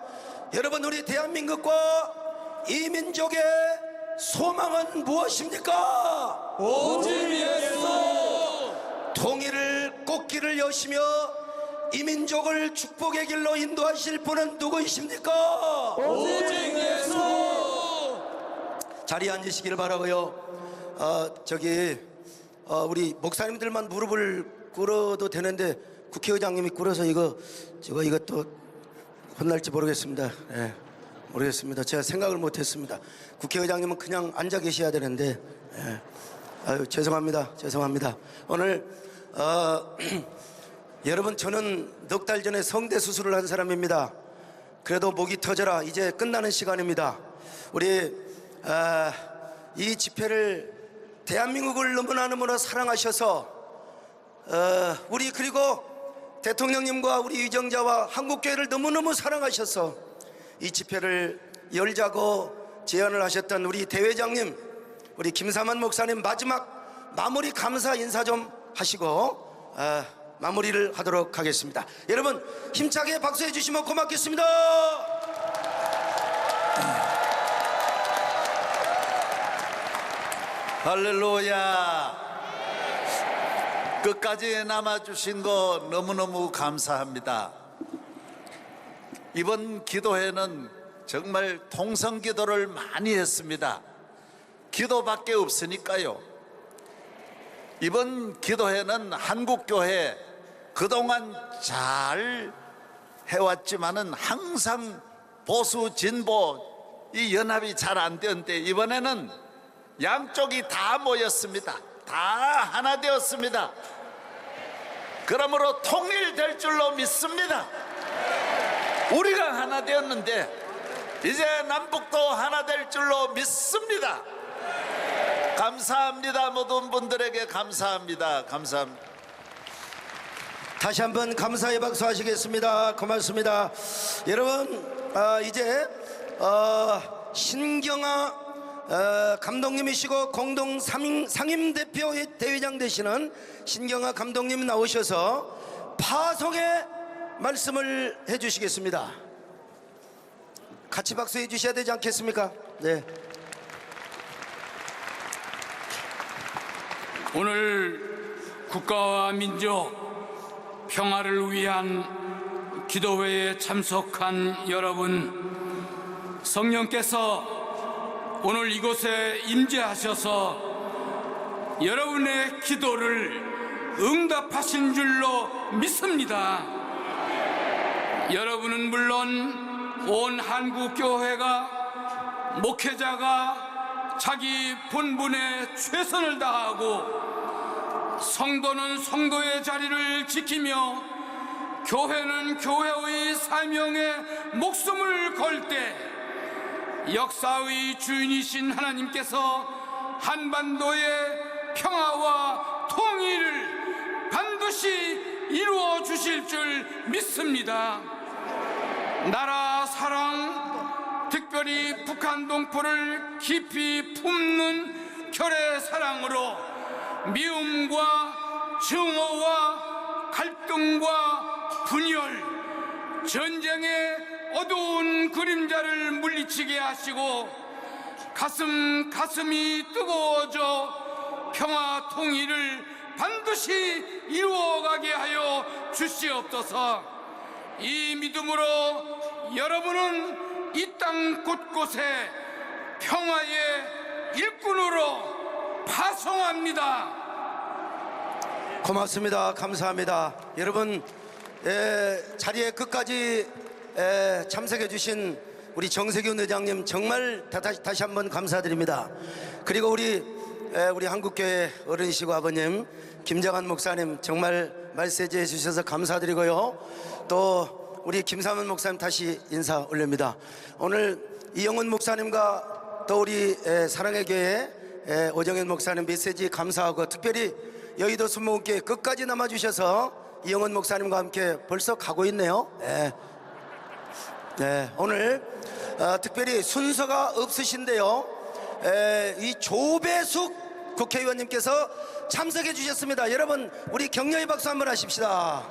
여러분, 우리 대한민국과 이 민족의 소망은 무엇입니까? 오직 예수. 통일을 꽃길을 여시며 이 민족을 축복의 길로 인도하실 분은 누구이십니까? 오직 예수. 자리에 앉으시기를 바라고요. 우리 목사님들만 무릎을 꿇어도 되는데 국회의장님이 꿇어서 제가 또 혼날지 모르겠습니다. 예, 모르겠습니다. 제가 생각을 못했습니다. 국회의장님은 그냥 앉아 계셔야 되는데, 예. 아유, 죄송합니다. 오늘 여러분, 저는 넉 달 전에 성대 수술을 한 사람입니다. 그래도 목이 터져라. 이제 끝나는 시간입니다. 우리 이 집회를 대한민국을 너무나 사랑하셔서 우리 그리고 대통령님과 우리 위정자와 한국교회를 너무너무 사랑하셔서 이 집회를 열자고 제안을 하셨던 우리 대회장님, 우리 김사만 목사님, 마지막 마무리 감사 인사 좀 하시고 마무리를 하도록 하겠습니다. 여러분, 힘차게 박수해 주시면 고맙겠습니다. 할렐루야. 끝까지 남아주신 거 너무너무 감사합니다. 이번 기도회는 정말 통성기도를 많이 했습니다. 기도밖에 없으니까요. 이번 기도회는 한국교회 그동안 잘 해왔지만은 항상 보수 진보 이 연합이 잘 안 되었는데 이번에는 양쪽이 다 모였습니다. 다 하나 되었습니다. 그러므로 통일될 줄로 믿습니다. 우리가 하나 되었는데 이제 남북도 하나 될 줄로 믿습니다. 감사합니다. 모든 분들에게 감사합니다. 감사합니다. 다시 한번 감사의 박수 하시겠습니다. 고맙습니다. 여러분, 이제 신경아 감독님이시고 공동 상임대표 대회장 되시는 신경아 감독님 나오셔서 파송의 말씀을 해주시겠습니다. 같이 박수해 주셔야 되지 않겠습니까? 네. 오늘 국가와 민족 평화를 위한 기도회에 참석한 여러분, 성령께서 오늘 이곳에 임재하셔서 여러분의 기도를 응답하신 줄로 믿습니다. 여러분은 물론 온 한국교회가, 목회자가 자기 본분에 최선을 다하고 성도는 성도의 자리를 지키며 교회는 교회의 사명에 목숨을 걸 때 역사의 주인이신 하나님께서 한반도의 평화와 통일을 반드시 이루어 주실 줄 믿습니다. 나라 사랑, 특별히 북한 동포를 깊이 품는 결의 사랑으로 미움과 증오와 갈등과 분열, 전쟁의 어두운 그림자를 물리치게 하시고 가슴이 뜨거워져 평화 통일을 반드시 이루어가게 하여 주시옵소서. 이 믿음으로 여러분은 이 땅 곳곳에 평화의 일꾼으로 파송합니다. 고맙습니다. 감사합니다. 여러분, 자리에 끝까지 참석해 주신 우리 정세균 의장님 정말 다시 한번 감사드립니다. 그리고 우리 한국교회 어른이시고 아버님 김정한 목사님 정말 말세지 해주셔서 감사드리고요. 또 우리 김사문 목사님 다시 인사 올립니다. 오늘 이영훈 목사님과 또 우리 사랑의 교회 오정현 목사님 메시지 감사하고, 특별히 여의도 순복음교회 끝까지 남아주셔서 이영훈 목사님과 함께 벌써 가고 있네요. 네, 오늘 특별히 순서가 없으신데요, 이 조배숙 국회의원님께서 참석해 주셨습니다. 여러분, 우리 격려의 박수 한번 하십시다.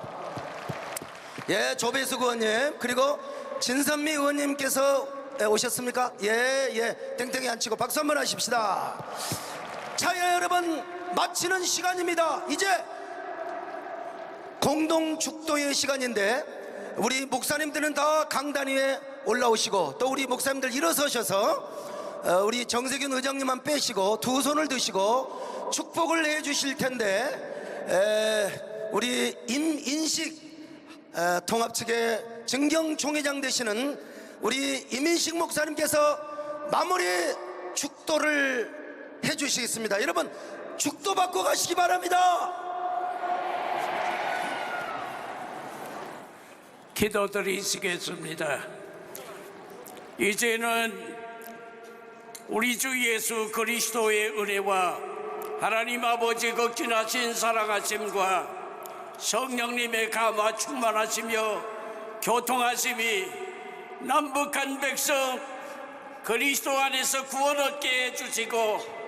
예, 조배숙 의원님, 그리고 진선미 의원님께서 오셨습니까? 예, 땡땡이 안 치고 박수 한번 하십시다. 자, 여러분, 마치는 시간입니다. 이제 공동 축도의 시간인데 우리 목사님들은 다 강단 위에 올라오시고 또 우리 목사님들 일어서셔서 우리 정세균 의장님만 빼시고 두 손을 드시고 축복을 해 주실 텐데 우리 임인식 통합 측의 정경 총회장 되시는 우리 임인식 목사님께서 마무리 축도를 해 주시겠습니다. 여러분 축도 받고 가시기 바랍니다. 기도드리시겠습니다. 이제는 우리 주 예수 그리스도의 은혜와 하나님 아버지 극진하신 사랑하심과 성령님의 감화 충만하시며 교통하심이 남북한 백성 그리스도 안에서 구원 얻게 해주시고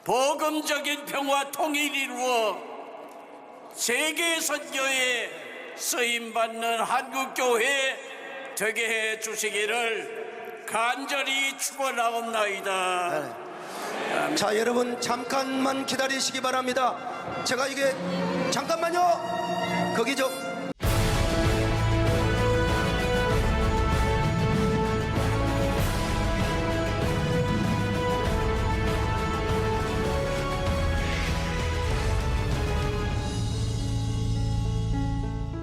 복음적인 평화 통일이 이루어 세계 선교에 쓰임받는 한국교회 되게 해 주시기를 간절히 축원하옵나이다. 자, 여러분 잠깐만 기다리시기 바랍니다. 제가 이게 잠깐만요. 거기 저